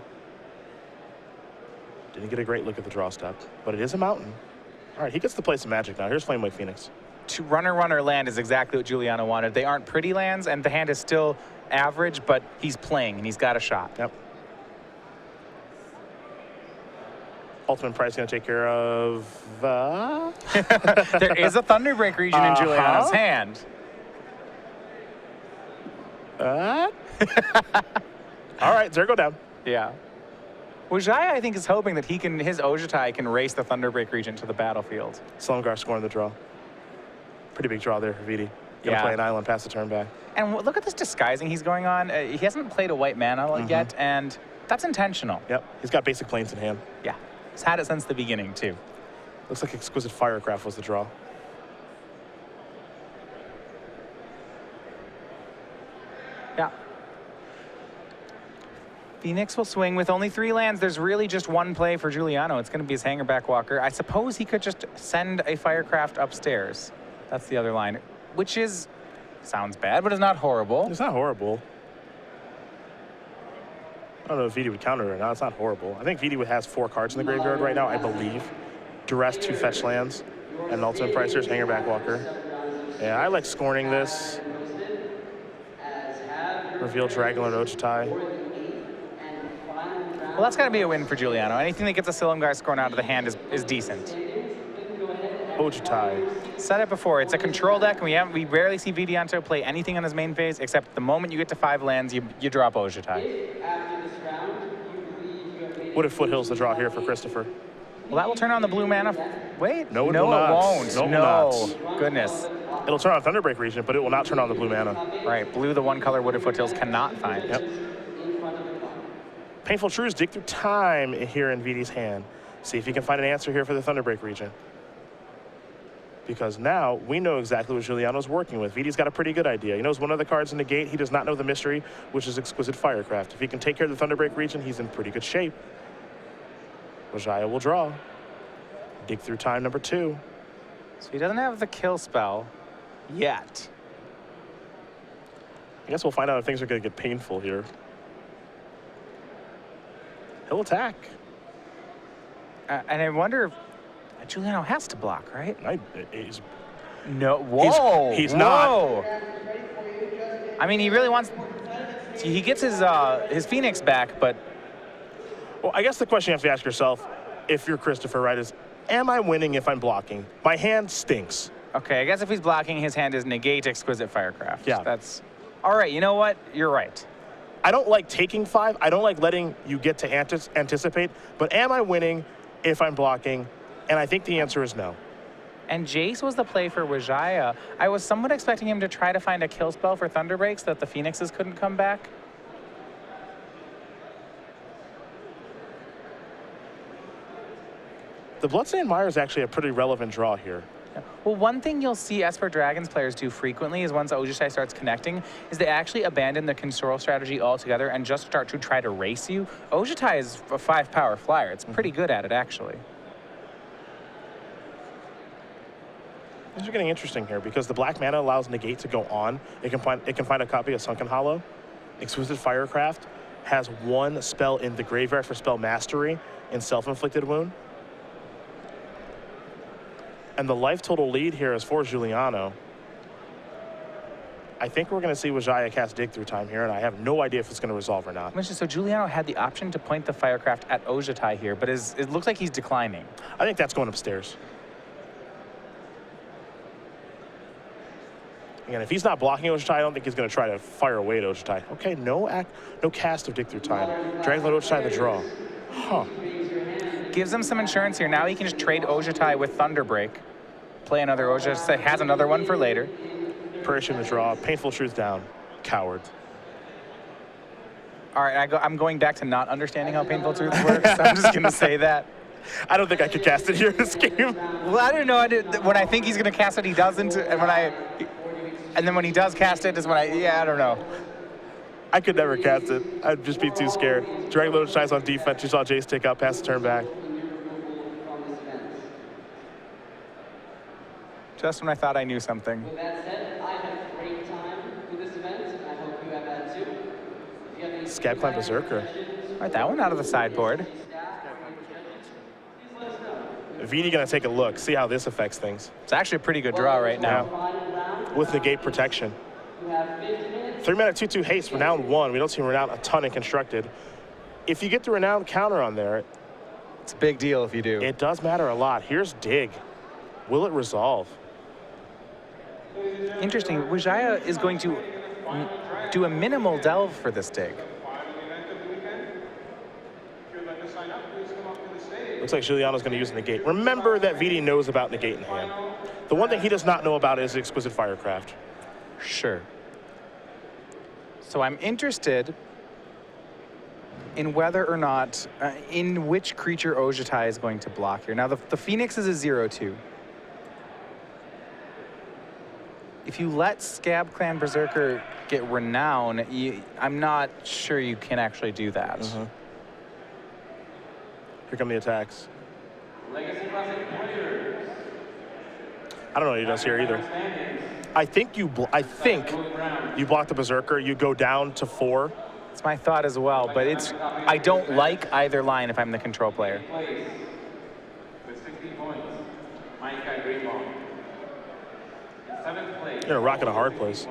Didn't get a great look at the draw step, but it is a mountain. All right, he gets to play some Magic now. Here's Flamewave Phoenix. To runner land is exactly what Giuliano wanted. They aren't pretty lands, and the hand is still average, but he's playing, and he's got a shot. Yep. Ultimate Price going to take care of... There is a Thunderbreak region in Giuliano's hand. All right, there go down. Yeah. Wijaya, I think, is hoping that his Ojutai can race the Thunderbreak region to the battlefield. Silumgar scoring the draw. Pretty big draw there for Vidi. Gonna Yeah. play an island, pass the turn back. And look at this disguising he's going on. He hasn't played a white mana yet, and that's intentional. Yep, he's got basic planes in hand. Yeah. He's had it since the beginning, too. Looks like Exquisite Firecraft was the draw. Yeah. Phoenix will swing with only 3 lands. There's really just one play for Giuliano. It's going to be his Hangarback Walker. I suppose he could just send a Firecraft upstairs. That's the other line, which sounds bad, but it's not horrible. It's not horrible. I don't know if Vidi would counter it or not. It's not horrible. I think Vidi has 4 cards in the graveyard right now, I believe. Duress, 2 fetch lands, and an Ultimate Price. Here's Hangarback Walker. Yeah, I like scorning this. Reveal Dragon and Ojutai. Well, that's got to be a win for Giuliano. Anything that gets a Silumgar scored out of the hand is decent. Ojutai. Said it before, it's a control deck, and we rarely see Vidianto play anything on his main phase, except the moment you get to 5 lands, you drop Ojutai. What if Foothills the draw here for Christopher? Well, that will turn on the blue mana. Wait, No, it no, will it not. won't. No, it No, will not. Goodness. It'll turn on Thunderbreak region, but it will not turn on the blue mana. Right, blue, the one color Wooded Foothills cannot find. Yep. Painful Truths, dig through time here in Vidi's hand. See if he can find an answer here for the Thunderbreak region. Because now we know exactly what Giuliano's working with. Vidi's got a pretty good idea. He knows one of the cards in the gate. He does not know the mystery, which is Exquisite Firecraft. If he can take care of the Thunderbreak region, he's in pretty good shape. Wijaya will draw. Dig through time number 2. So he doesn't have the kill spell yet. I guess we'll find out if things are going to get painful here. He'll attack. And I wonder if Giuliano has to block, right? No, Whoa. he's whoa. not. I mean, he really wants. He gets his Phoenix back, but Well, I guess the question you have to ask yourself, if you're Christopher, right, is, am I winning if I'm blocking? My hand stinks. okay. I guess if he's blocking, his hand is negate Exquisite Firecraft. Yeah. That's all right. You know what? You're right. I don't like taking 5. I don't like letting you get to anticipate. But am I winning if I'm blocking? And I think the answer is no. And Jace was the play for Wijaya. I was somewhat expecting him to try to find a kill spell for Thunderbreak so that the Phoenixes couldn't come back. The Bloodstained Mire is actually a pretty relevant draw here. Well, one thing you'll see Esper Dragons players do frequently is once Ojutai starts connecting, is they actually abandon the control strategy altogether and just start to try to race you. Ojutai is a 5-power flyer. It's pretty good at it, actually. Things are getting interesting here because the black mana allows negate to go on. It can find a copy of Sunken Hollow. Exquisite Firecraft has 1 spell in the graveyard for spell mastery and self-inflicted wound. And the life total lead here is for Giuliano. I think we're going to see Wijaya cast Dig Through Time here, and I have no idea if it's going to resolve or not. So Giuliano had the option to point the Firecraft at Ojutai here, but it looks like he's declining. I think that's going upstairs. Again, if he's not blocking Ojutai, I don't think he's going to try to fire away at Ojutai. Okay, no cast of Dig Through Time. Dragonlord Ojutai the draw. Huh. gives him some insurance here. Now he can just trade Ojutai with Thunderbreak. Play another Ojutai, has another one for later. Perishing the draw. Painful truth down. Coward. All right, I'm going back to not understanding how Painful Truth works. I'm just going to say that. I don't think I could cast it here in this game. Well, I don't know. When I think he's going to cast it, he doesn't. And then when he does cast it is when I don't know. I could never cast it. I'd just be too scared. Dragon Load Shine's on defense. You saw Jace take out, pass the turn back. Just when I thought I knew something. With that said, I had a great time with this event, and I hope you have had too. If you have any Scab Climb Berserker. All right, that one out of the sideboard. Vidi gonna take a look, see how this affects things. It's actually a pretty good draw right now. With negate protection. 3-mana 2/2 haste, Renown 1. We don't see Renown a ton in Constructed. If you get the Renown counter on there, it's a big deal if you do. It does matter a lot. Here's Dig. Will it resolve? Interesting. Wijaya is going to do a minimal delve for this Dig. Looks like Giuliano's going to use negate. Remember that Vidi knows about negate in hand. The one thing he does not know about is Exquisite Firecraft. Sure. So I'm interested in whether or not, in which creature Ojutai is going to block here. Now, the Phoenix is a 0/2. If you let Scab Clan Berserker get Renown, I'm not sure you can actually do that. Mm-hmm. Here come the attacks. I don't know what he does here either. I think you block the Berserker. You go down to 4. It's my thought as well, but I don't like either line if I'm the control player. With 16 points, Mike Greenbaum. You're gonna rock in a hard place.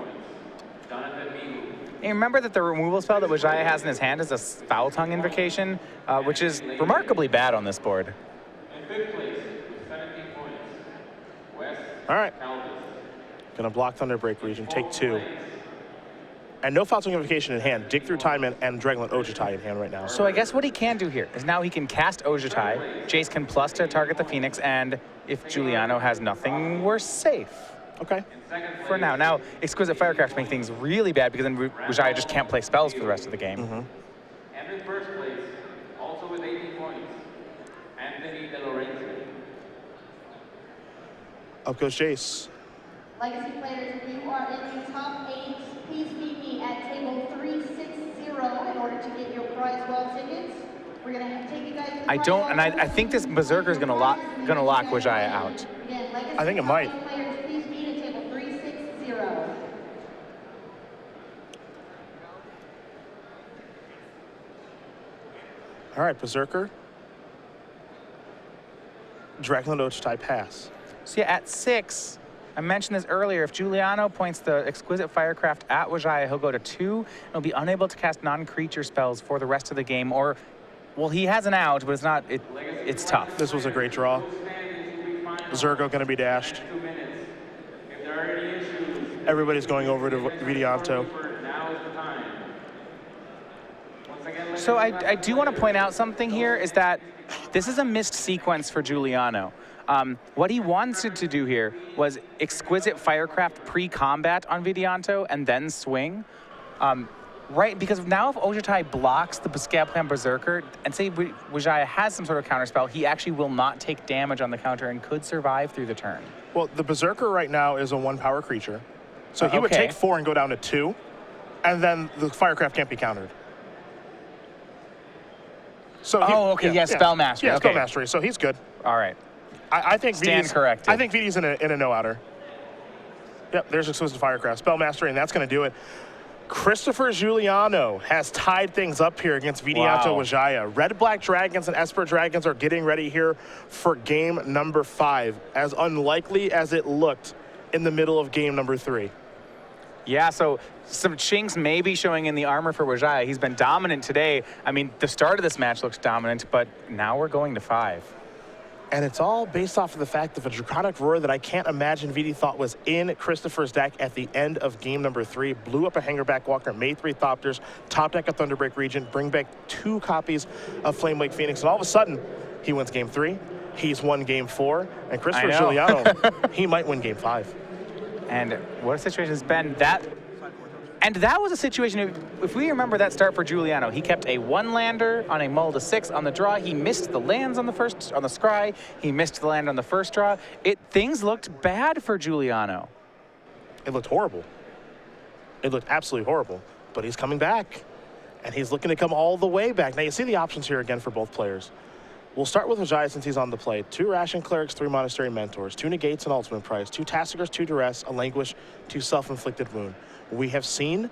And remember that the removal spell that Wijaya has in his hand is a Foul Tongue Invocation, which is remarkably bad on this board. In 5th place, with 17 points, Wes All right. Calvis. Gonna block Thunderbreak region, take 2. And no Foul Tongue Invocation in hand. Dig Through Time and Draglet Ojutai in hand right now. So I guess what he can do here is now he can cast Ojutai, Jace can plus to target the Phoenix, and if Giuliano has nothing, we're safe. Okay. For now. Now, Exquisite Firecraft make things really bad because then Wijaya just can't play spells for the rest of the game. Mm-hmm. And in 1st place, also with 18 points, Anthony De Lorenzo. Up goes Jace. Legacy players, if you are in the top 8, please meet me at table 360 in order to get your prize wall tickets. We're gonna take you guys to the I don't, and I think this Berserker is gonna lock Wijaya out. Again, Legacy I think it might. Players, please meet at table 360. All right, Berserker. Draglet Ojutai pass. So yeah, at 6, I mentioned this earlier, if Giuliano points the Exquisite Firecraft at Wijaya, he'll go to 2, and he'll be unable to cast non-creature spells for the rest of the game, or, well, he has an out, but it's tough. This was a great draw. Zergo gonna be dashed. Everybody's going over to Vidianto. So I do want to point out something here is that this is a missed sequence for Giuliano. What he wanted to do here was Exquisite Firecraft pre-combat on Vidianto and then swing. Right, because now if Ojutai blocks the Scab Clan Berserker, and say Wijaya has some sort of counterspell, he actually will not take damage on the counter and could survive through the turn. Well, the Berserker right now is a 1-power creature. So he would take 4 and go down to 2, and then the Firecraft can't be countered. So Spell Mastery. Yeah, Spell Mastery, so he's good. All right. I think Stand corrected. I think Vidi's in a no-outer. Yep, there's Exquisite Firecraft. Spell Mastery, and that's going to do it. Christopher Giuliano has tied things up here against Vidianto Wijaya. Red-Black Dragons and Esper Dragons are getting ready here for game number 5, as unlikely as it looked in the middle of game number 3. Yeah, so some chinks may be showing in the armor for Wijaya. He's been dominant today. I mean, the start of this match looks dominant, but now we're going to 5. And it's all based off of the fact of a Draconic Roar that I can't imagine Vidi thought was in Christopher's deck at the end of game number 3. Blew up a Hangarback Walker, made 3 Thopters, top deck a Thunderbreak Regent, bring back 2 copies of Flame Wake Phoenix, and all of a sudden, he wins game 3. He's won game 4, and Christopher Giuliano, he might win game 5. And what a situation has been. That was a situation, if we remember that start for Giuliano, he kept a 1-lander on a mull to 6 on the draw. He missed the lands on the scry. He missed the land on the first draw. Things looked bad for Giuliano. It looked horrible. It looked absolutely horrible, but he's coming back, and he's looking to come all the way back. Now, you see the options here again for both players. We'll start with Wijaya since he's on the play. 2 Ration Clerics, 3 Monastery Mentors, 2 Negates and Ultimate Price, 2 Tassigers, 2 Duress, a Languish, 2 Self-Inflicted Wound. We have seen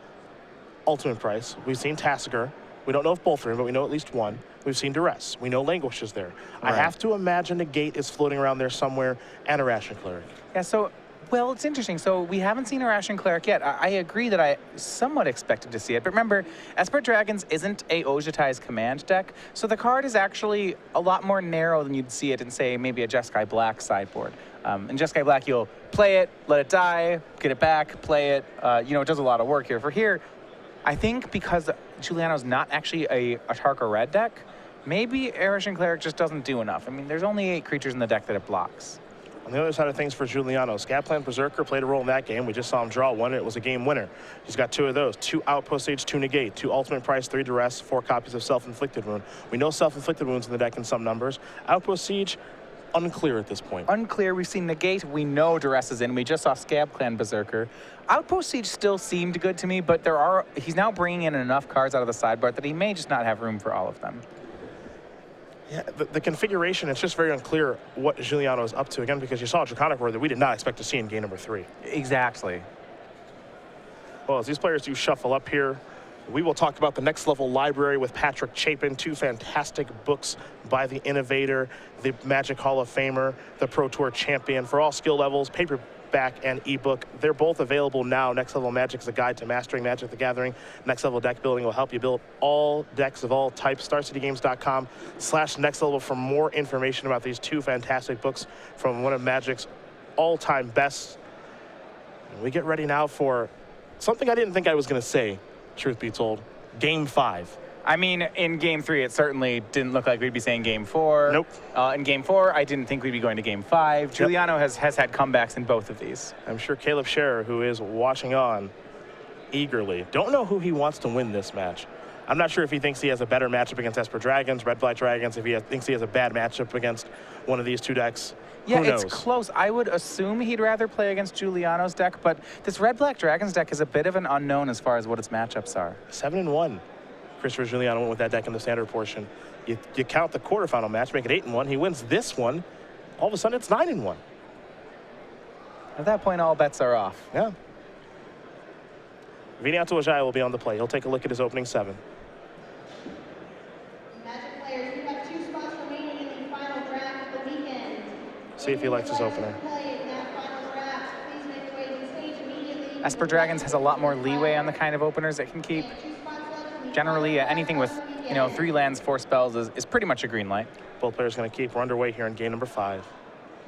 Ultimate Price. We've seen Tassiger. We don't know if both are in, but we know at least one. We've seen Duress. We know Languish is there. Right. I have to imagine Negate is floating around there somewhere, and a Ration Cleric. Yeah, so, well, it's interesting. So we haven't seen a Ration Cleric yet. I agree that I somewhat expected to see it. But remember, Esper Dragons isn't a Ojutai's command deck, so the card is actually a lot more narrow than you'd see it in, say, maybe a Jeskai Black sideboard. In Jeskai Black, you'll play it, let it die, get it back, play it. It does a lot of work here. For here, I think because Giuliano's not actually a Tarka Red deck, maybe Ration Cleric just doesn't do enough. I mean, there's only 8 creatures in the deck that it blocks. On the other side of things for Giuliano, Scatplan Berserker played a role in that game. We just saw him draw 1, and it was a game winner. He's got 2 of those, 2 Outpost Sage, 2 Negate, 2 Ultimate Price, 3 Duress, 4 copies of Self-Inflicted Wound. We know Self-Inflicted Wounds in the deck in some numbers. Outpost Siege, unclear at this point. Unclear. We've seen Negate. We know Duress is in. We just saw Scab Clan Berserker. Outpost Siege still seemed good to me, but he's now bringing in enough cards out of the sideboard that he may just not have room for all of them. Yeah, the configuration, it's just very unclear what Giuliano is up to, again, because you saw a Draconic Roar that we did not expect to see in game number 3. Exactly. Well, as these players do shuffle up here, we will talk about the Next Level Library with Patrick Chapin, 2 fantastic books by the innovator, the Magic Hall of Famer, the Pro Tour champion for all skill levels, paperback and ebook. They're both available now. Next Level Magic is a guide to mastering Magic the Gathering. Next Level Deck Building will help you build all decks of all types. StarCityGames.com/nextlevel for more information about these 2 fantastic books from one of Magic's all-time best. And we get ready now for something I didn't think I was going to say, truth be told. Game 5. I mean, in game 3, it certainly didn't look like we'd be saying game 4. Nope. In game 4, I didn't think we'd be going to game 5. Yep. Giuliano has had comebacks in both of these. I'm sure Caleb Scherer, who is watching on eagerly, don't know who he wants to win this match. I'm not sure if he thinks he has a better matchup against Esper Dragons, Red Black Dragons, if he thinks he has a bad matchup against one of these 2 decks. Yeah, who knows? It's close. I would assume he'd rather play against Giuliano's deck, but this Red Black Dragons deck is a bit of an unknown as far as what its matchups are. 7-1. Christopher Giuliano went with that deck in the standard portion. You count the quarterfinal match, make it 8-1. He wins this one. All of a sudden, it's 9-1. At that point, all bets are off. Yeah. Vidianto Wijaya will be on the play. He'll take a look at his opening 7. Magic players, we have 2 spots remaining in the final draft of the weekend. See if he likes his opener. Esper Dragons has a lot more leeway on the kind of openers it can keep. Generally, anything with 3 lands, 4 spells is pretty much a green light. Both players going to keep. We're underway here in game number 5.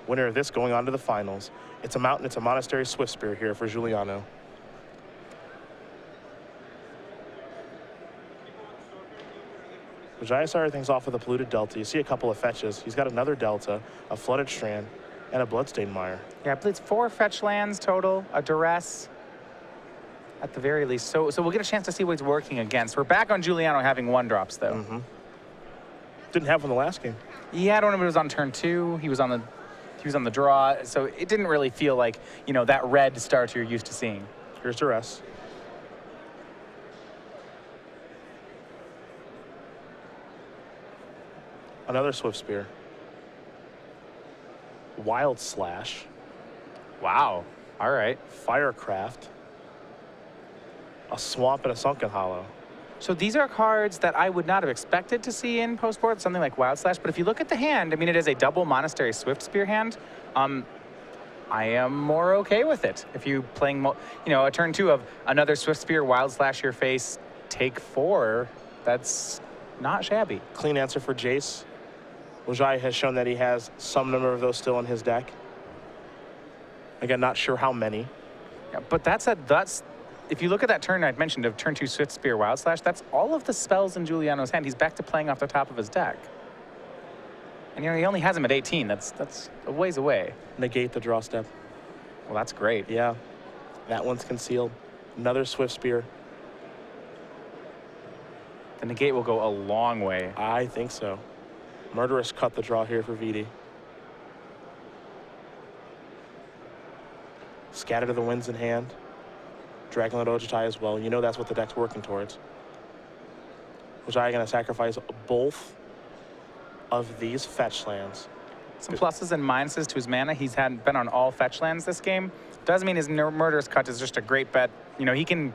Winner of this going on to the finals. It's a Mountain, it's a Monastery Swift Spear here for Giuliano. Wijaya started things off with a Polluted Delta. You see a couple of fetches. He's got another Delta, a Flooded Strand, and a Bloodstained Mire. Yeah, I believe it's 4 fetch lands total, a Duress at the very least. So we'll get a chance to see what he's working against. We're back on Giuliano having 1-drops, though. Mm-hmm. Didn't have one the last game. Yeah, I don't remember if it was on turn 2. He was on the draw, so it didn't really feel like, that red start you're used to seeing. Here's Duress. Another Swift Spear. Wild Slash. Wow. All right. Firecraft. A Swamp and a Sunken Hollow. So these are cards that I would not have expected to see in post-board, something like Wild Slash. But if you look at the hand, I mean, it is a double Monastery Swift Spear hand. I am more okay with it. If you playing, a turn 2 of another Swift Spear, Wild Slash your face, take 4, that's not shabby. Clean answer for Jace. Wijaya has shown that he has some number of those still in his deck. Again, not sure how many. Yeah, but that's if you look at that turn I mentioned of turn 2 Swift Spear Wild Slash, that's all of the spells in Giuliano's hand. He's back to playing off the top of his deck. And he only has him at 18. That's a ways away. Negate the draw step. Well, that's great. Yeah, that one's concealed. Another Swift Spear. The negate will go a long way. I think so. Murderous cut the draw here for Vidi. Scatter to the winds in hand. Dragonlord Ojutai as well. You know that's what the deck's working towards. Wijaya going to sacrifice both of these fetch lands. Some pluses and minuses to his mana. He's been on all fetch lands this game. Doesn't mean his Murderous Cut is just a great bet. You know, he can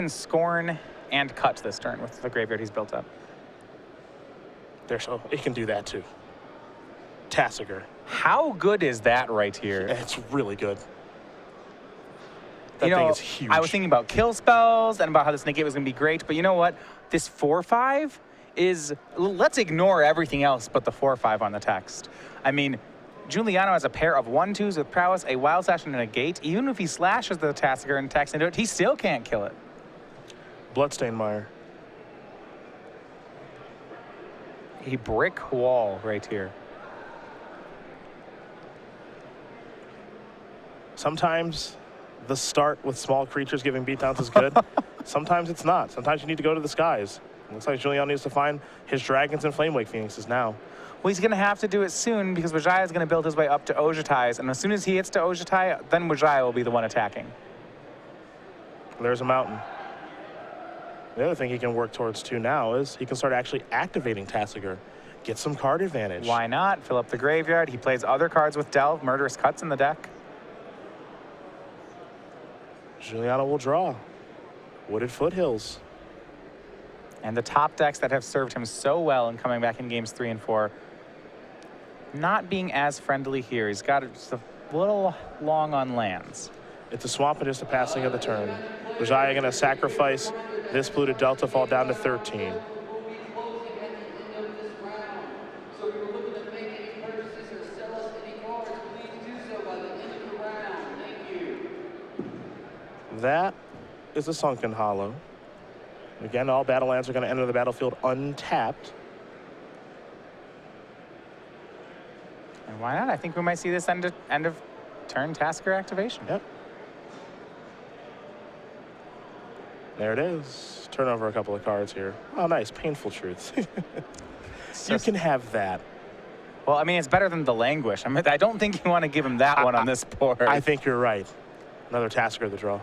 scorn and cut this turn with the graveyard he's built up. So he can do that too. Tasigur. How good is that right here? It's really good. That you know, thing is huge. I was thinking about kill spells and about how this negate was going to be great, but you know what? This 4/5 is, let's ignore everything else but the 4/5 on the text. I mean, Giuliano has a pair of 1/2s with prowess, a wild slash, and a negate. Even if he slashes the Tasigur and attacks into it, he still can't kill it. Bloodstained Mire. A brick wall right here. Sometimes the start with small creatures giving beatdowns is good. Sometimes it's not. Sometimes you need to go to the skies. Looks like Juliano needs to find his dragons and Flamewake Phoenixes now. Well, he's going to have to do it soon because Wijaya is going to build his way up to Ojutai's, and as soon as he hits to Ojutai, then Wijaya will be the one attacking. There's a mountain. The other thing he can work towards too now is he can start actually activating Tasigur. Get some card advantage. Why not? Fill up the graveyard. He plays other cards with Delve, Murderous Cuts in the deck. Juliano will draw. Wooded Foothills. And the top decks that have served him so well in coming back in games 3 and 4, not being as friendly here. He's got just a little long on lands. It's a swamp and just a passing of the turn. Wijaya going to sacrifice this polluted Delta, fall down to 13. That is a Sunken Hollow. Again, all battle lands are going to enter the battlefield untapped. And why not? I think we might see this end of turn Tasigur activation. Yep. There it is. Turn over a couple of cards here. Oh, nice. Painful Truths. You can have that. Well, I mean, it's better than the Languish. I mean, I don't think you want to give him that one on this board. I think you're right. Another Tasigur the draw.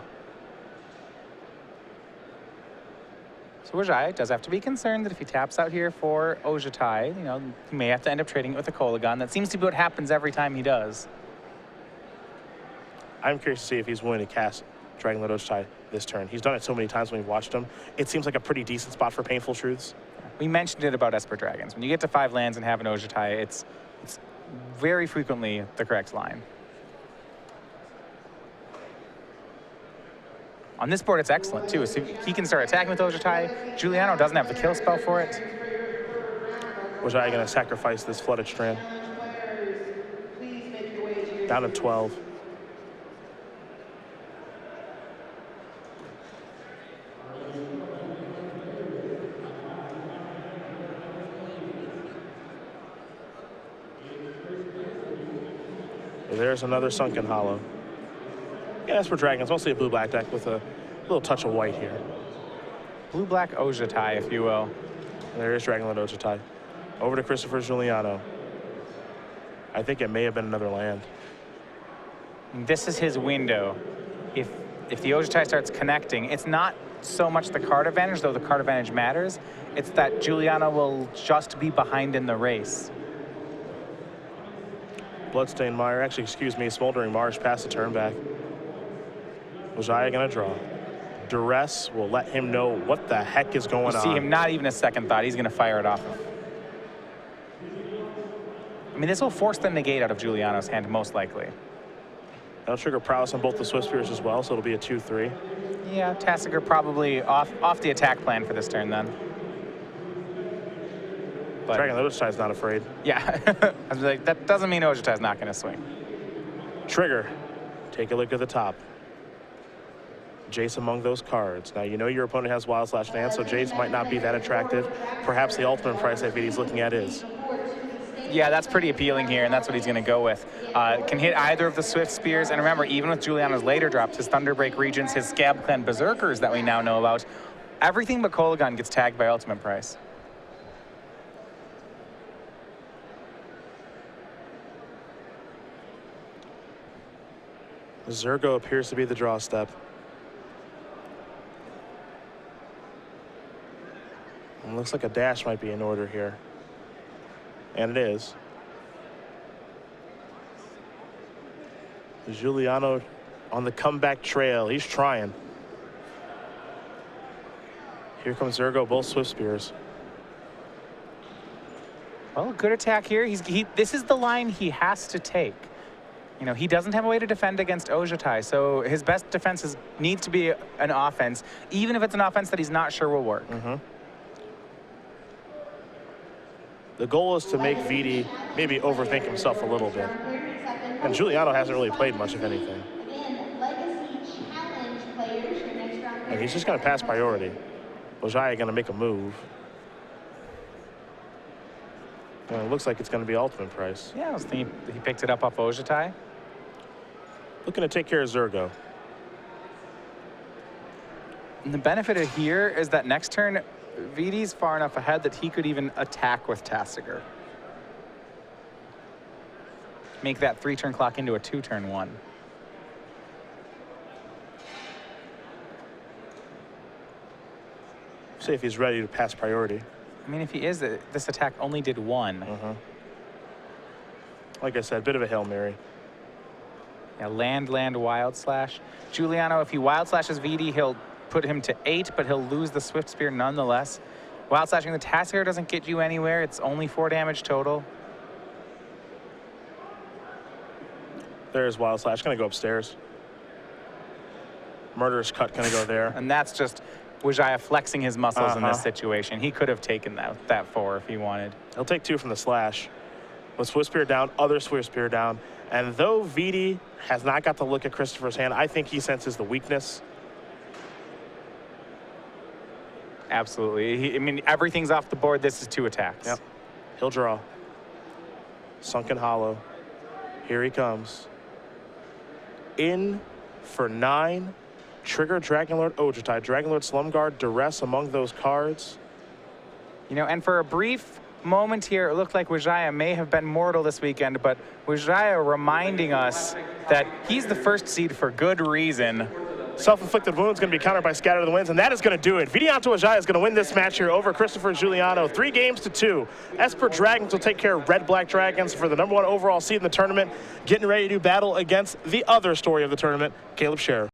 So Wijaya does have to be concerned that if he taps out here for Ojutai, you know, he may have to end up trading it with a Kolagon. That seems to be what happens every time he does. I'm curious to see if he's willing to cast Dragonlord Ojutai this turn. He's done it so many times when we've watched him. It seems like a pretty decent spot for Painful Truths. We mentioned it about Esper Dragons. When you get to 5 lands and have an Ojutai, it's very frequently the correct line. On this board, it's excellent, too. So he can start attacking with Ojutai. Giuliano doesn't have the kill spell for it. Wijaya going to sacrifice this Flooded Strand. Down to 12. There's another Sunken Hollow. Yeah, Esper Dragons, mostly a blue-black deck with a little touch of white here. Blue-black Ojutai, if you will. And there is Dragonlord Ojutai. Over to Christopher Giuliano. I think it may have been another land. This is his window. If the Ojutai starts connecting, it's not so much the card advantage, though the card advantage matters. It's that Giuliano will just be behind in the race. Bloodstained Mire, actually, excuse me, Smoldering Marsh past the turn back. Wijaya gonna draw. Duress will let him know what the heck is going on. You see him, not even a second thought. He's gonna fire it off. I mean, this will force the negate out of Giuliano's hand, most likely. That'll trigger prowess on both the Swift Spears as well, so it'll be a 2-3. Yeah, Tasigur probably off the attack plan for this turn then. But Dragon Lord Ojutai's not afraid. yeah, I was like, that doesn't mean Ojutai's not going to swing. Trigger. Take a look at the top. Jace among those cards. Now, you know your opponent has Wild Slash Dance, so Jace might not be that attractive. Perhaps the ultimate price that Vidi's looking at is. Yeah, that's pretty appealing here, and that's what he's going to go with. Can hit either of the Swift Spears, and remember, even with Giuliano's later drops, his Thunderbreak Regents, his Scab Clan Berserkers that we now know about, everything but Mulligan gets tagged by ultimate price. Zergo appears to be the draw step. And looks like a dash might be in order here. And it is. Giuliano on the comeback trail. He's trying. Here comes Zergo, both Swift Spears. Well, good attack here. This is the line he has to take. You know, he doesn't have a way to defend against Ojutai, so his best defense needs to be an offense, even if it's an offense that he's not sure will work. The goal is to make Vidi maybe overthink himself a little bit. And Giuliano hasn't really played much of anything. And he's just going to pass priority. Wijaya going to make a move. And it looks like it's going to be ultimate price. Yeah, I was thinking he picked it up off Ojutai. Looking to take care of Zergo. And the benefit of here is that next turn, Vidi's far enough ahead that he could even attack with Tasigur. Make that 3-turn clock into a 2-turn one. See if he's ready to pass priority. I mean, if he is, this attack only did 1. Like I said, a bit of a Hail Mary. Yeah, land, Wild Slash. Giuliano, if he Wild Slashes Vidi, he'll put him to 8, but he'll lose the Swift Spear nonetheless. Wild Slashing the Tasigur doesn't get you anywhere. It's only 4 damage total. There's Wild Slash, gonna go upstairs. Murderous Cut gonna go there. And that's just Wijaya flexing his muscles in this situation. He could have taken that 4 if he wanted. He'll take 2 from the slash. With Swift Spear down, other Swift Spear down. And though Vidi has not got to look at Christopher's hand, I think he senses the weakness. Absolutely. I mean, everything's off the board. This is 2 attacks. Yep. He'll draw. Sunken Hollow. Here he comes. In for 9. Trigger Dragonlord Ojutai. Dragonlord Slumguard, Duress among those cards. You know, and for a brief moment here, it looked like Wijaya may have been mortal this weekend, but Wijaya reminding us that he's the first seed for good reason. Self-inflicted wounds going to be countered by Scatter to the Winds, and that is going to do it. Vidianto Wijaya is going to win this match here over Christopher Giuliano, 3-2. Esper Dragons will take care of Red Black Dragons for the #1 overall seed in the tournament, getting ready to battle against the other story of the tournament, Caleb Scherer.